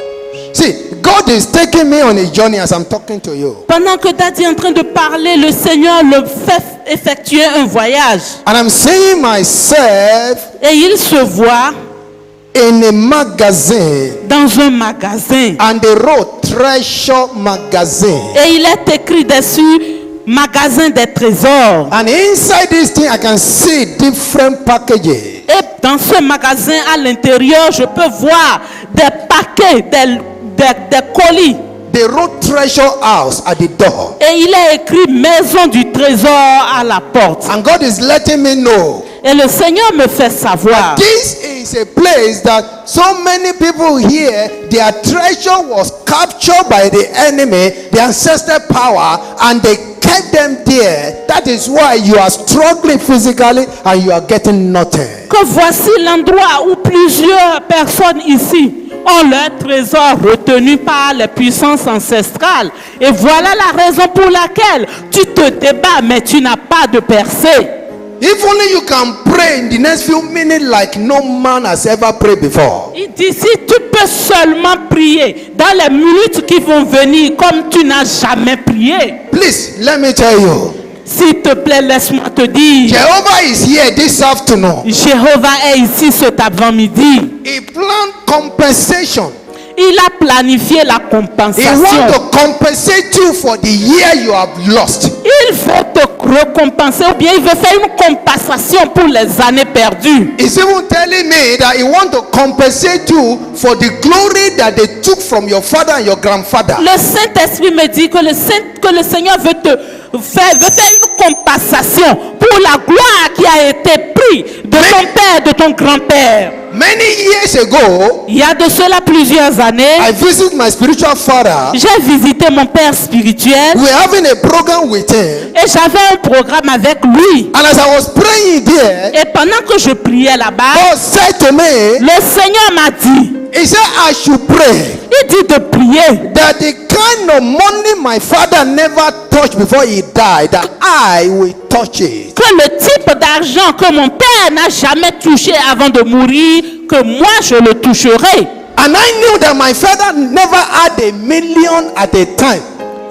S2: See, God is taking me on a journey as I'm talking to you.
S3: Pendant que Daddy est en train de parler, le Seigneur le fait effectuer un voyage.
S2: And I'm seeing myself
S3: Et il se voit
S2: in a magazine,
S3: dans un magasin.
S2: and they wrote Treasure Magazine.
S3: Et il est écrit dessus, magasin des trésors.
S2: And inside this thing, I can see different packages.
S3: Et dans ce magasin, à l'intérieur, je peux voir des paquets, des colis.
S2: They wrote Treasure House at the door.
S3: Et il est écrit maison du trésor à la porte.
S2: And God is letting me know
S3: Et le Seigneur me fait savoir.
S2: this is a place that so many people here, their treasure was captured by the enemy, the ancestral power, and they kept them there. That is why you are struggling physically and you are getting nothing.
S3: Que voici l'endroit où plusieurs personnes ici ont leur trésor retenu par les puissances ancestrales. Et voilà la raison pour laquelle tu te débats, mais tu n'as pas de percée.
S2: If only you can pray in the next few minutes like no man has ever prayed before.
S3: Il dit, si tu peux seulement prier dans les minutes qui vont venir comme tu n'as jamais prié.
S2: Please, let me tell you.
S3: S'il te plaît, laisse-moi te dire.
S2: Jehovah is here this afternoon.
S3: Jéhovah est ici cet avant-midi.
S2: He planned compensation.
S3: Il a planifié la
S2: He
S3: compensation.
S2: wants to compensate you for the year you have lost.
S3: Il veut te récompenser ou bien il veut faire une compensation pour les années perdues.
S2: He's even telling me that he wants to compensate you for the glory that they took from your father and your grandfather.
S3: Le Saint-Esprit me dit que le Seigneur veut faire une compensation pour la gloire qui a été prise de ton père, de ton grand-père.
S2: Many years ago,
S3: Il y a de cela plusieurs années,
S2: I visited my spiritual father.
S3: j'ai visité mon père spirituel
S2: We're having a program with him.
S3: et j'avais un programme avec lui.
S2: And as I was praying there,
S3: Et pendant que je priais là-bas,
S2: God said to me,
S3: le Seigneur m'a dit,
S2: he said I should pray
S3: il dit de prier
S2: that the kind of money my father never touched before he died, that I will touch it.
S3: que le type d'argent que mon père n'a jamais touché avant de mourir, que moi je le toucherai.
S2: And I knew that my father never had $1 million at a time.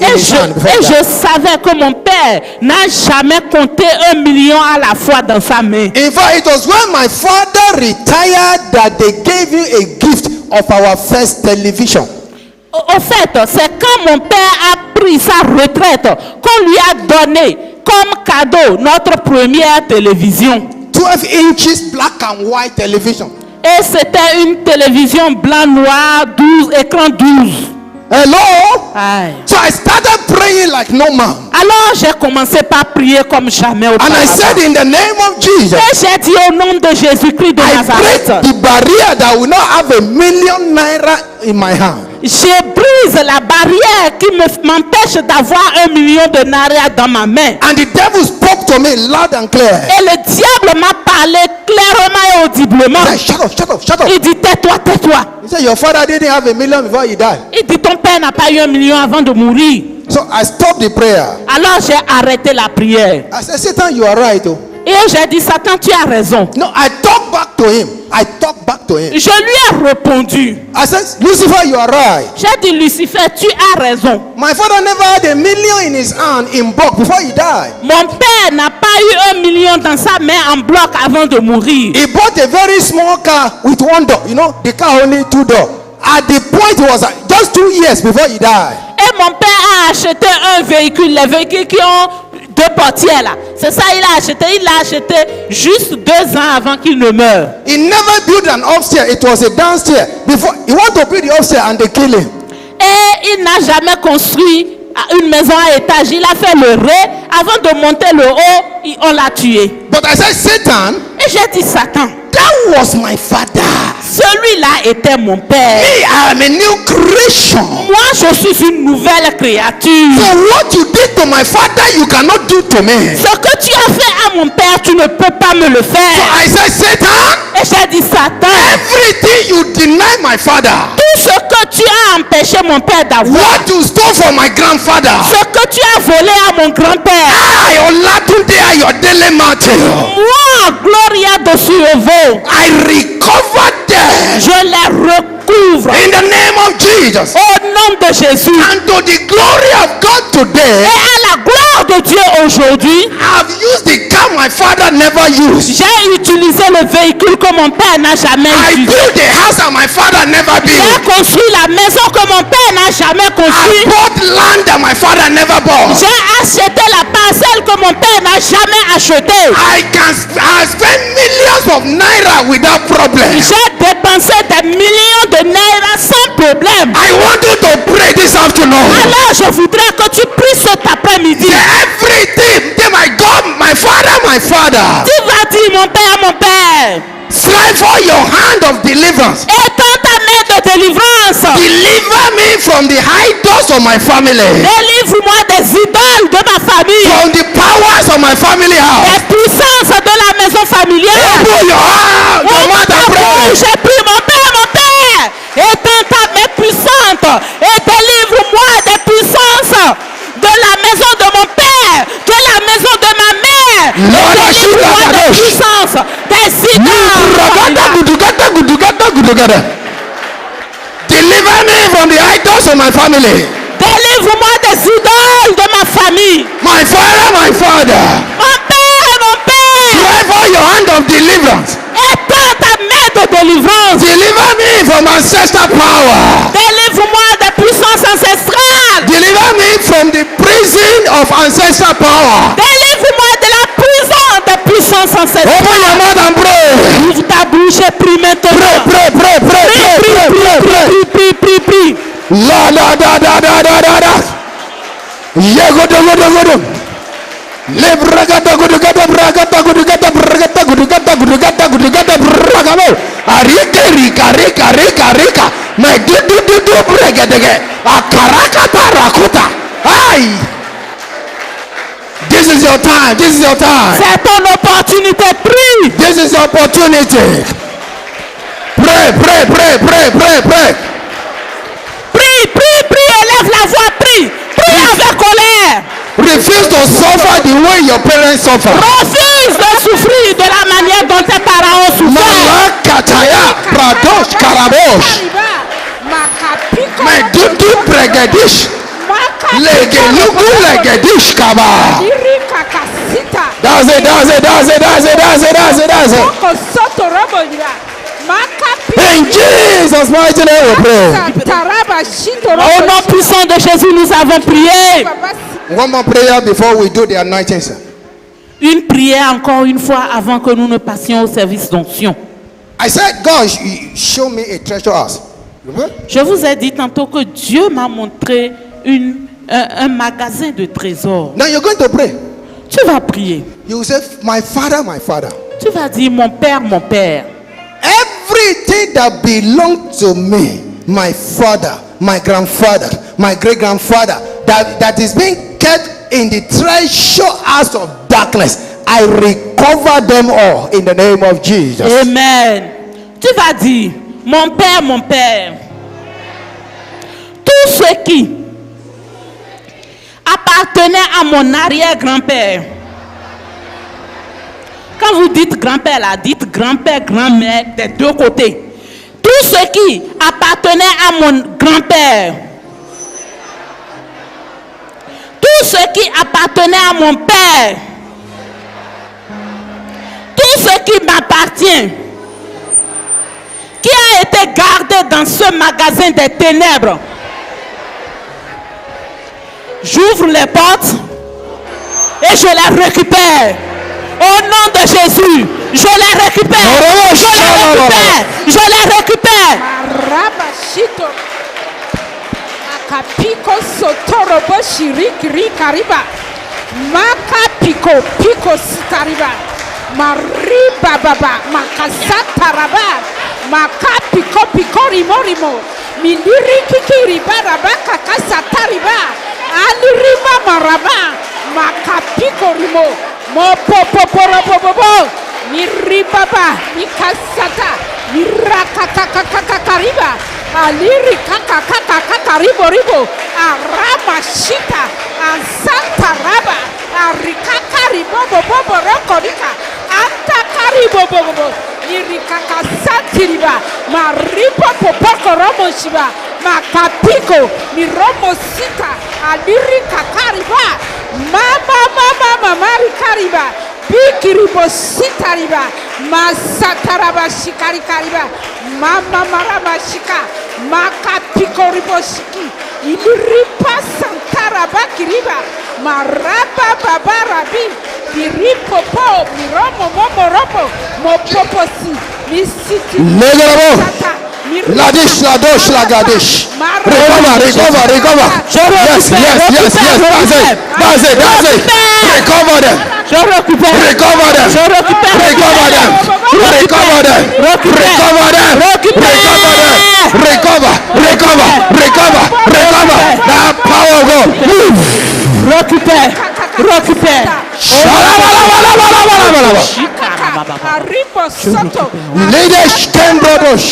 S2: in
S3: Et
S2: his hand before
S3: je
S2: that.
S3: savais que mon père n'a jamais compté 1 million à la fois dans sa main.
S2: In fact, it was when my father retired that they gave him a gift of our first television.
S3: Au fait, c'est quand mon père a pris sa retraite qu'on lui a donné comme cadeau notre première télévision.
S2: 12 inches black and white television.
S3: Et c'était une télévision blanc-noir, 12, écran 12.
S2: Hello?
S3: Aïe.
S2: So I started praying like no man.
S3: Alors j'ai commencé par prier comme jamais
S2: And I
S3: auparavant.
S2: said in the name of Jesus,
S3: Et j'ai dit au nom de Jésus-Christ de
S2: I
S3: Nazareth,
S2: break the barrier that will not have $1 million in my hand.
S3: j'ai brisé brise la barrière qui m'empêche d'avoir 1 million de naira dans ma main.
S2: And the devil spoke to me loud and clear.
S3: Et le diable m'a parlé clairement et audiblement.
S2: He said, shut up, shut up, shut up.
S3: Il dit tais-toi, tais-toi.
S2: He said, your father didn't have a million before he died.
S3: Il dit ton père n'a pas eu 1 million avant de mourir.
S2: So I stopped the prayer.
S3: Alors j'ai arrêté la prière.
S2: I said, Satan, you are right. Oh.
S3: Et j'ai dit Satan, tu as raison.
S2: No, I talked back to him. I talked back to him.
S3: Je lui ai répondu.
S2: I said, Lucifer, you are right.
S3: J'ai dit Lucifer, tu as raison.
S2: My father never had a million in his hand in bulk before he died.
S3: Mon père n'a pas eu 1 million dans sa main en bloc avant de mourir.
S2: He bought a very small car with one door. You know, the car only 2 doors. At the point it was just 2 years before he died.
S3: Et mon père a acheté un véhicule, les véhicules qui ont 2 portières là. C'est ça, il l'a acheté juste 2 ans avant qu'il ne meure.
S2: He never built an upstairs. It was a downstairs. Before he wanted to build the upstairs and they killed him.
S3: Et il n'a jamais construit une maison à étage. Il a fait le rez. Avant de monter le haut, on l'a tué.
S2: But I said, Satan,
S3: Et j'ai dit Satan,
S2: that was my father.
S3: celui-là était mon père.
S2: Me, I am a new creation.
S3: Moi, je suis une nouvelle créature.
S2: So what you did to my father, you cannot do to me.
S3: Ce que tu as fait à mon père, tu ne peux pas me le
S2: So
S3: faire.
S2: I said, Satan,
S3: Et j'ai dit Satan,
S2: everything you deny my father,
S3: tout ce que tu as empêché mon père d'avoir,
S2: what you stole from my grandfather,
S3: ce que tu as volé à mon grand-père,
S2: I Olatunde Ayodele Matthew,
S3: moi, Gloria de Suevo,
S2: I recovered them
S3: je les recouvre
S2: in the name of Jesus.
S3: au nom de Jésus.
S2: And to the glory of God
S3: Et
S2: today,
S3: à la gloire de Dieu aujourd'hui,
S2: I've used the car my father never used.
S3: j'ai utilisé le véhicule que mon père n'a jamais
S2: I
S3: utilisé.
S2: built the house that my father never
S3: J'ai
S2: built.
S3: construit la maison que mon père n'a jamais
S2: I
S3: construite.
S2: bought land that my father never bought.
S3: J'ai acheté la parcelle que mon père n'a jamais achetée.
S2: I spent millions of naira without problem.
S3: J'ai dépensé des millions de naira sans problème.
S2: I want you to pray this afternoon.
S3: Alors je voudrais que tu pries cet après-midi.
S2: Everything that my father,
S3: Tu vas dire mon père,
S2: strive for your hand of deliverance.
S3: étends ta main de délivrance.
S2: Deliver me from the idols of my family,
S3: Délivre-moi des idoles de ma famille,
S2: from the powers of my family house.
S3: des puissances de la maison familiale.
S2: Open your hand, your mouth and pray.
S3: J'ai pris mon père, étends ta main puissante et délivre-moi des puissances de la maison de mon père, de la maison de ma mère.
S2: Lord,
S3: Et délivre-moi
S2: Ashura
S3: des
S2: Kadosh.
S3: puissances, des
S2: Ragada,
S3: idoles.
S2: gudugada, gudugada, gudugada. Deliver me from the idols of my family.
S3: Délivre-moi des idoles de ma famille.
S2: My father.
S3: Mon père,
S2: Strive for your hand of deliverance.
S3: étends ta main de délivrance.
S2: Deliver me from ancestral power.
S3: Délivre-moi des puissances ancestrales.
S2: Deliver me from the prison of ancestral power.
S3: Délivre-moi de la prison des puissances ancestrales.
S2: Open your mouth and pray.
S3: Ouvre ta bouche et prie maintenant. Prie.
S2: La da da da da da da da. Yegodogodogodom. Lebragata gudugata bragata gudugata bragata gudugata gudugata gudugata bragamo. Arike rika. My do bregadege. Akarakata rakuta. Ay. This is your time.
S3: C'est ton opportunité. Prie.
S2: This is your opportunity. Pray.
S3: Prie. Élève la voix. Prie avec colère.
S2: Refuse to suffer the way your parents suffer.
S3: Refuse de souffrir de la manière dont tes parents ont souffert.
S2: Malakataya, Pradosh, Karabosh. My dudu pregedish. Legelugu legedish kaba. That's it. In Jesus' mighty name we pray.
S3: Au nom puissant de Jésus, nous avons prié.
S2: One more prayer before we do the anointing, sir.
S3: Une prière encore une fois avant que nous ne passions au service d'onction.
S2: I said, God, show me a treasure house.
S3: Je vous ai dit tantôt que Dieu m'a montré un magasin de trésors.
S2: Now you're going to pray.
S3: Tu vas prier.
S2: You will say, my father.
S3: Tu vas dire mon père.
S2: Everything that belongs to me my father, my grandfather, my great-grandfather, that is being kept in the treasure house of darkness, I recover them all in the name of Jesus.
S3: Amen. Tu vas dire, mon Père, tout ce qui appartenait à mon arrière-grand-père. Quand vous dites grand-père là, dites grand-père, grand-mère des deux côtés. Tout ce qui appartenait à mon grand-père, tout ce qui appartenait à mon père, tout ce qui m'appartient, qui a été gardé dans ce magasin des ténèbres, j'ouvre les portes et je les récupère. Au nom de Jésus, je les récupère. Je les récupère.
S4: Rabashito. Akapiko sotorobo shirikiri kariba. Makapiko piko sitariba. Mariba baba makasata raba. Makapiko piko rimo. Miliriki kiriba rabaka kasatariba. Alirima maraba. Makapiko rimo. Mo popo mi ribaba mi kasata mi rakakakakariba aliri kakakakaribo arama shita ansanta raba arikakaribo bobo rokorika antakaribo irikakasantiriba maripo popoko romo shiba makapiko mi romo sita aliri kakariba mama marikariba bikiribo sitariba masataraba shikarikariba mama maraba shika makapiko ribo shiki iliripa santaraba kiriba maraba babarabi biripopo miromo momoropo mopoposi misiti sata.
S2: La dish, la dosh, la gadish. Recover. Yes. That's it. Recover them. That power of God.
S3: Récupère.
S2: Ladies can brothers.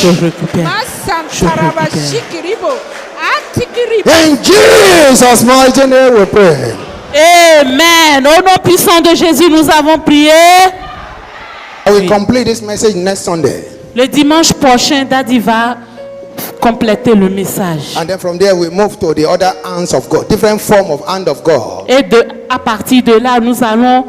S2: In Jesus' mighty name we pray.
S3: Amen. Au nom puissant de Jésus, nous avons prié.
S2: I will complete this message next Sunday.
S3: Le dimanche prochain, Daddy va compléter le message.
S2: And then from there we move to the other hands of God, different form of hand of God.
S3: Et à partir de là, nous allons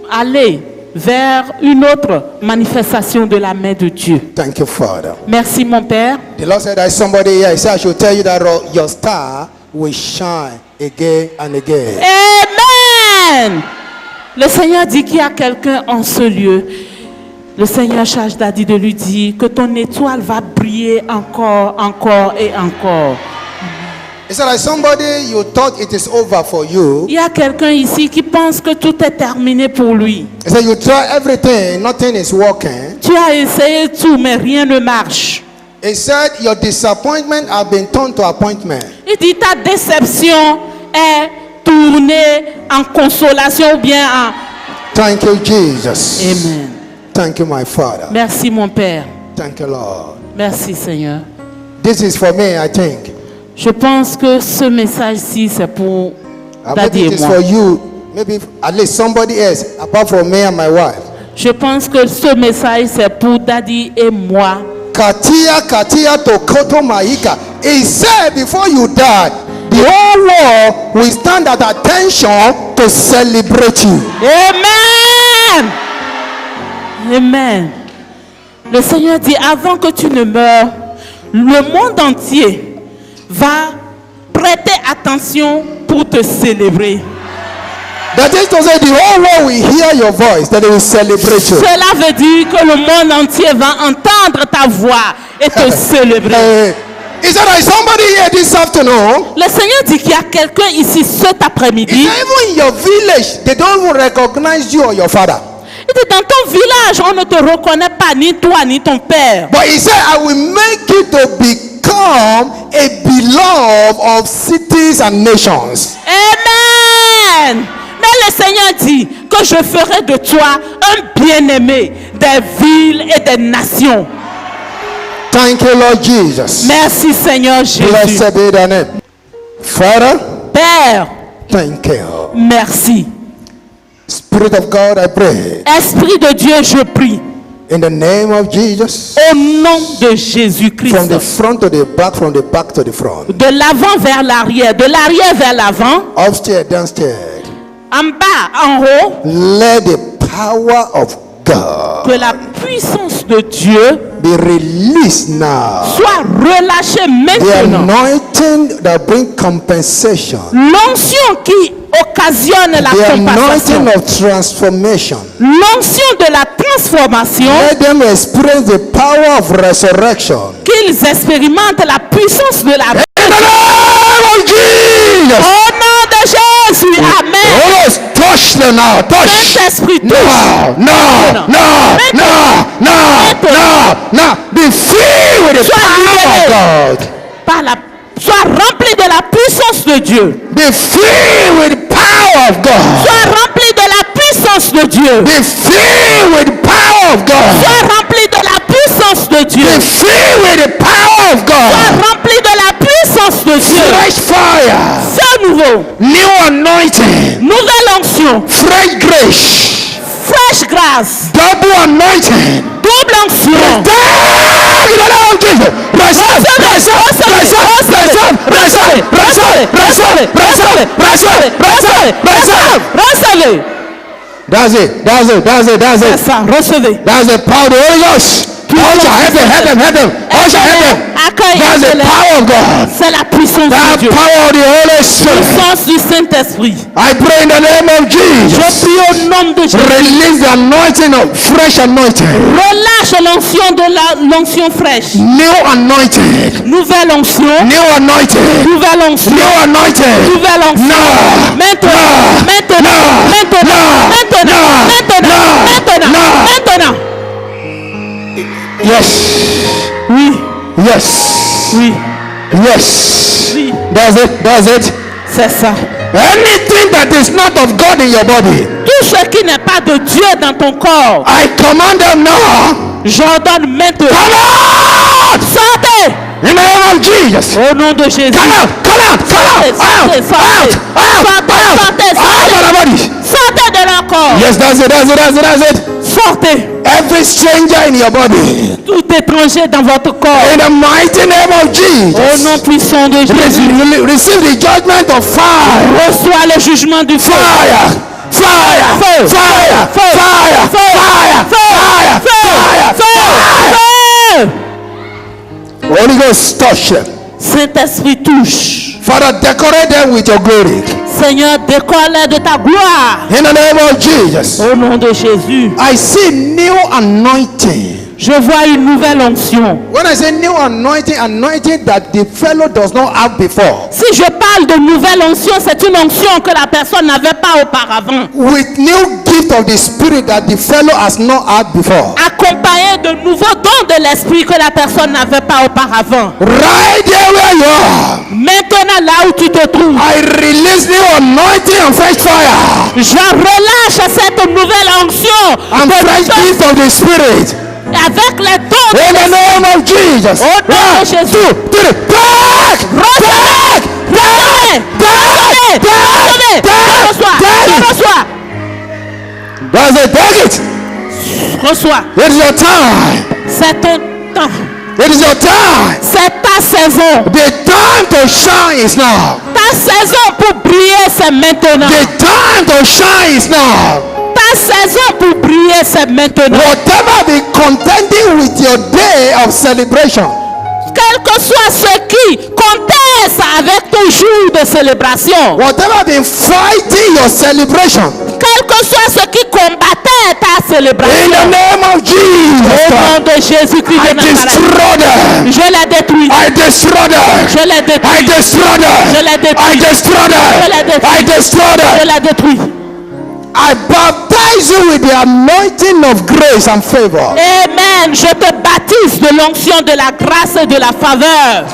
S3: aller vers une autre manifestation de la main de Dieu.
S2: Thank you, Father.
S3: Merci, mon Père.
S2: The Lord said that somebody here, he said I should tell you that your star will shine again and again.
S3: Amen. Le Seigneur dit qu'il y a quelqu'un en ce lieu. Le Seigneur charge Daddy de lui dire que ton étoile va briller encore et encore.
S2: He said, like somebody you thought it is over for you.
S3: Il y a quelqu'un ici qui pense que tout est terminé pour lui.
S2: He said, you try everything, nothing is working.
S3: Tu as essayé tout, mais rien ne marche.
S2: He said, your disappointment have been turned to appointment.
S3: Il dit ta déception est tournée en consolation ou bien en...
S2: Thank you, Jesus.
S3: Amen.
S2: Thank you, my Father.
S3: Merci, mon Père.
S2: Thank you, Lord.
S3: Merci, Seigneur.
S2: This is for me, I think.
S3: Je pense que ce message-ci, c'est pour
S2: Maybe
S3: Daddy
S2: it
S3: et
S2: is
S3: moi.
S2: for you. Maybe at least somebody else, apart from me and my wife.
S3: Je pense que ce message, c'est pour Daddy et moi.
S2: Katia tokoto maika. He said before you die, the whole world will stand at attention to celebrate you.
S3: Amen. Amen. Le Seigneur dit, avant que tu ne meurs, le monde entier va prêter attention pour te célébrer.
S2: That is to say, the whole world will hear your voice, that they will celebrate you.
S3: Cela veut dire que le monde entier va entendre ta voix et te célébrer.
S2: Is there like somebody here this afternoon?
S3: Le Seigneur dit qu'il y a quelqu'un ici cet après-midi.
S2: Even in your village, they don't even recognize you or your father.
S3: Il dit, dans ton village, on ne te reconnaît pas, ni toi, ni ton père.
S2: But he said, I will make you to become become a beloved of cities and nations.
S3: Amen. Mais le Seigneur dit que je ferai de toi un bien-aimé des villes et des nations.
S2: Thank you, Lord Jesus.
S3: Merci Seigneur Jésus.
S2: Blessed be thy name. Father,
S3: Père,
S2: thank you.
S3: merci.
S2: Spirit of God, I pray.
S3: Esprit de Dieu, je prie.
S2: In the name of Jesus.
S3: Au nom de
S2: From
S3: Jésus-Christ.
S2: the front to the back, from the back to the front.
S3: De l'avant vers l'arrière, de l'arrière vers l'avant.
S2: Upstairs, downstairs.
S3: En bas, en haut.
S2: Let the power of God
S3: Que la puissance de Dieu
S2: be released now.
S3: soit relâchée
S2: The
S3: maintenant.
S2: anointing that brings compensation.
S3: L'onction qui occasionne la
S2: The
S3: compensation.
S2: anointing of transformation.
S3: L'onction de la transformation.
S2: Let them experience the power of resurrection.
S3: Qu'ils expérimentent la puissance de la
S2: In the name of Jesus.
S3: Au nom de Jésus. Amen.
S2: Holy Ghost, touch them now. Touch.
S3: Saint-Esprit, touche.
S2: Now. Be filled with the
S3: Sois
S2: power of God.
S3: Par la, sois rempli de la puissance de Dieu.
S2: Be filled with the power of God.
S3: Sois rempli de la puissance de Dieu.
S2: Be filled with the power of God.
S3: Sois rempli de la puissance de Dieu.
S2: Be filled with the power of God.
S3: Sois rempli de la puissance de Dieu.
S2: Fresh fire.
S3: Feu nouveau.
S2: New anointing.
S3: Nouvelle onction.
S2: Fresh grace.
S3: Fraîche grâce.
S2: Double anointing.
S3: Double onction. Recevez.
S2: That's it.
S3: C'est ça. Recevez.
S2: That's the power of the Holy Ghost. Help them.
S3: Accueille.
S2: That's the power of God.
S3: C'est la puissance de
S2: That
S3: Dieu.
S2: power of the Holy Spirit.
S3: Puissance du Saint-Esprit.
S2: I pray in the name of
S3: Je
S2: Jesus.
S3: prie au nom de Jésus.
S2: Release the anointing of fresh anointing.
S3: Relâche l'onction de l'onction fraîche.
S2: New anointing.
S3: Nouvelle onction.
S2: New anointing.
S3: Nouvelle onction.
S2: New anointing.
S3: Nouvelle onction.
S2: No.
S3: Maintenant.
S2: Yes.
S3: Oui.
S2: Yes. That's it.
S3: C'est ça.
S2: Anything that is not of God in your body,
S3: Tout ce qui n'est pas de Dieu dans ton corps,
S2: I command them now.
S3: j'ordonne maintenant.
S2: Come out!
S3: Sortez.
S2: In the name of Jesus.
S3: Au nom de Jésus.
S2: Come out! Out of the body.
S3: Sortez de leur corps.
S2: Yes, that's it.
S3: Sortez.
S2: Every stranger in your body,
S3: Tout étranger dans votre corps.
S2: in the mighty name of
S3: Au
S2: Jesus,
S3: nom puissant de Jésus.
S2: receive the judgment of fire.
S3: Reçois le jugement du feu.
S2: Fire.
S3: Feu.
S2: Holy Ghost, touch them.
S3: Saint-Esprit touche.
S2: Father, decorate them with your glory.
S3: Seigneur, décolle de ta gloire.
S2: In the name of Jesus.
S3: Au nom de Jésus.
S2: I see new anointing.
S3: Je vois une nouvelle onction.
S2: When I say new anointing that the fellow does not have before.
S3: Si je parle de nouvelle onction, c'est une onction que la personne n'avait pas auparavant.
S2: With new gift of the Spirit that the fellow has not had before.
S3: Accompagné de nouveaux dons de l'esprit que la personne n'avait pas auparavant.
S2: Right there where you are.
S3: Maintenant, là où tu te trouves,
S2: I release new anointing and fresh fire.
S3: je relâche cette nouvelle onction
S2: And
S3: de
S2: fresh
S3: Dieu
S2: gift of the Spirit.
S3: avec les dons de
S2: In the name of Jesus.
S3: Au nom de Jésus. Reçois.
S2: It is your time.
S3: C'est ton temps.
S2: It is your time.
S3: C'est ta saison.
S2: The time to shine is now.
S3: Ta saison pour briller, c'est maintenant.
S2: The time to shine is now.
S3: Ta saison pour briller, c'est maintenant.
S2: Whatever be contending with your day of celebration.
S3: Quel que soit ce qui conteste avec ton jour de célébration.
S2: Whatever been fighting your celebration.
S3: Quel que soit ce qui combattait ta célébration.
S2: In the name of Jesus.
S3: Au nom de Jésus-Christ
S2: I
S3: de Nazareth.
S2: destroy them.
S3: Je les détruis.
S2: I destroy them.
S3: Je les détruis.
S2: I destroy them.
S3: Je les détruis.
S2: I destroy
S3: Je les
S2: them.
S3: détruis.
S2: I destroy them.
S3: Je les détruis.
S2: I baptize you with the anointing of grace and favor.
S3: Amen. Je te baptise de l'onction de la grâce et de la faveur.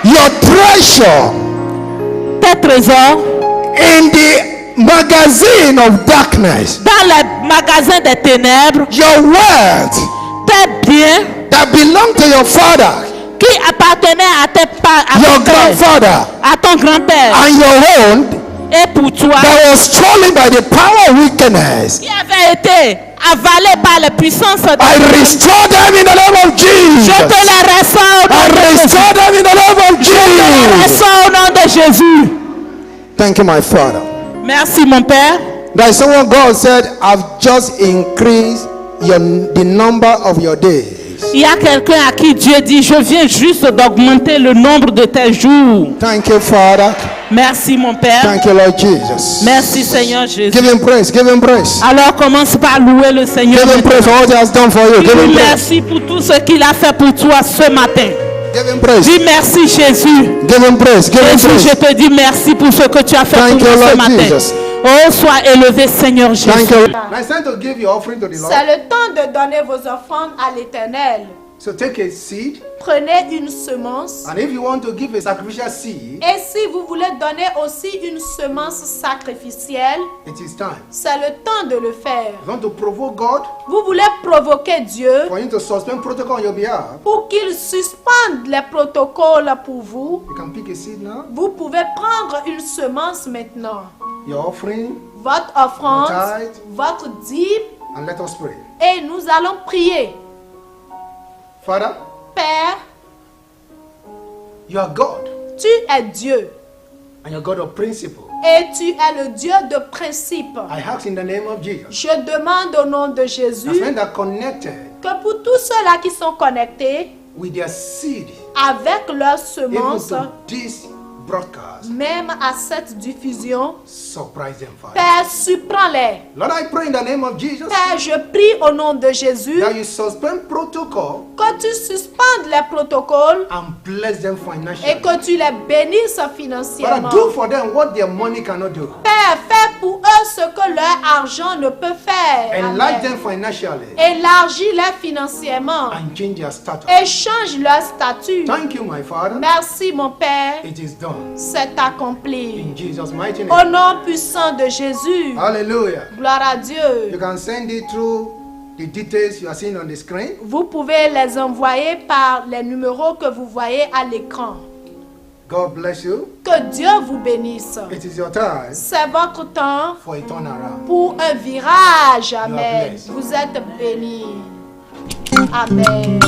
S2: your treasure
S3: tes trésors
S2: in the magazine of darkness.
S3: dans les magasins des ténèbres,
S2: Your wealth
S3: tes biens
S2: that belong to your father,
S3: qui appartenaient à tes
S2: your grandfather,
S3: à ton grand-père,
S2: and your own
S3: et pour toi,
S2: that was stolen by the power of wickedness.
S3: qui avait été avalé par les puissances de
S2: I restore them in the name of Jesus.
S3: je te les ressors au
S2: I
S3: nom de Jésus.
S2: restore them in the name of
S3: Je te les
S2: Jesus.
S3: ressors au nom de Jésus.
S2: Thank you, my Father.
S3: Merci mon Père.
S2: There is someone God said, I've just increased the number of your days.
S3: Il y a quelqu'un à qui Dieu dit, je viens juste d'augmenter le nombre de tes jours.
S2: Thank you, Father.
S3: Merci mon Père.
S2: Thank you, Lord Jesus.
S3: Merci Seigneur Jésus.
S2: Give him praise. Give him praise.
S3: Alors commence par louer le Seigneur.
S2: Give him praise for what he has done for you. Give him
S3: Dis
S2: praise.
S3: merci pour tout ce qu'il a fait pour toi ce matin.
S2: Give him praise.
S3: Dis merci Jésus.
S2: Give him praise. Give him
S3: Jésus, je
S2: praise.
S3: te dis merci pour ce que tu as fait
S2: Thank
S3: pour
S2: you,
S3: moi ce
S2: Lord
S3: matin.
S2: Jesus.
S3: Oh, sois élevé Seigneur Jésus.
S2: Thank you. Now it's time to give your offering to the Lord.
S5: C'est le temps de donner vos offrandes à l'Éternel.
S2: So take a seed,
S5: Prenez une semence.
S2: and if you want to give a sacrificial seed,
S5: Et si vous voulez donner aussi une semence sacrificielle,
S2: it is time.
S5: c'est le temps de le faire.
S2: You want to provoke God
S5: Vous voulez provoquer Dieu
S2: for him to suspend protocol on your behalf.
S5: pour qu'il suspende les protocoles pour vous.
S2: You can pick a seed now.
S5: Vous pouvez prendre une semence maintenant.
S2: Your offering,
S5: Votre offrande,
S2: Tithe.
S5: votre dîme,
S2: and let us pray.
S5: et nous allons prier.
S2: Father,
S5: Père,
S2: you are God,
S5: tu es Dieu
S2: and you're God of principle.
S5: et tu es le Dieu de principe.
S2: I ask in the name of Jesus.
S5: Je demande au nom de
S2: As
S5: Jésus
S2: men that are connected
S5: que pour tous ceux-là qui sont connectés
S2: with their seed,
S5: avec leurs
S2: even
S5: semences,
S2: to this broadcast,
S5: même à cette diffusion,
S2: surprise them, Father.
S5: Père, surprends-les.
S2: Lord, I pray in the name of Jesus
S5: Père, je prie au nom de Jésus
S2: that you suspend protocol
S5: que tu suspendes les protocoles
S2: and bless them
S5: et
S2: financially.
S5: que tu les bénisses
S2: Father,
S5: financièrement.
S2: do for them what their money cannot do.
S5: Père, fais pour eux ce que leur argent ne peut faire.
S2: Enlarge
S5: Amen.
S2: them financially
S5: Élargis-les financièrement
S2: and change their status.
S5: et change leur statut.
S2: Thank you, my Father.
S5: Merci mon Père,
S2: It is done.
S5: c'est accompli.
S2: In Jesus' mighty
S5: Au
S2: name.
S5: nom puissant de Jésus,
S2: Hallelujah.
S5: gloire à Dieu.
S2: You can send it through the details you are seeing on the screen.
S5: Vous pouvez les envoyer par les numéros que vous voyez à l'écran.
S2: God bless you.
S5: Que Dieu vous bénisse.
S2: It is your time
S5: C'est votre temps
S2: for a turnaround.
S5: pour un virage. Amen.
S2: blessed.
S5: Vous êtes bénis. Amen.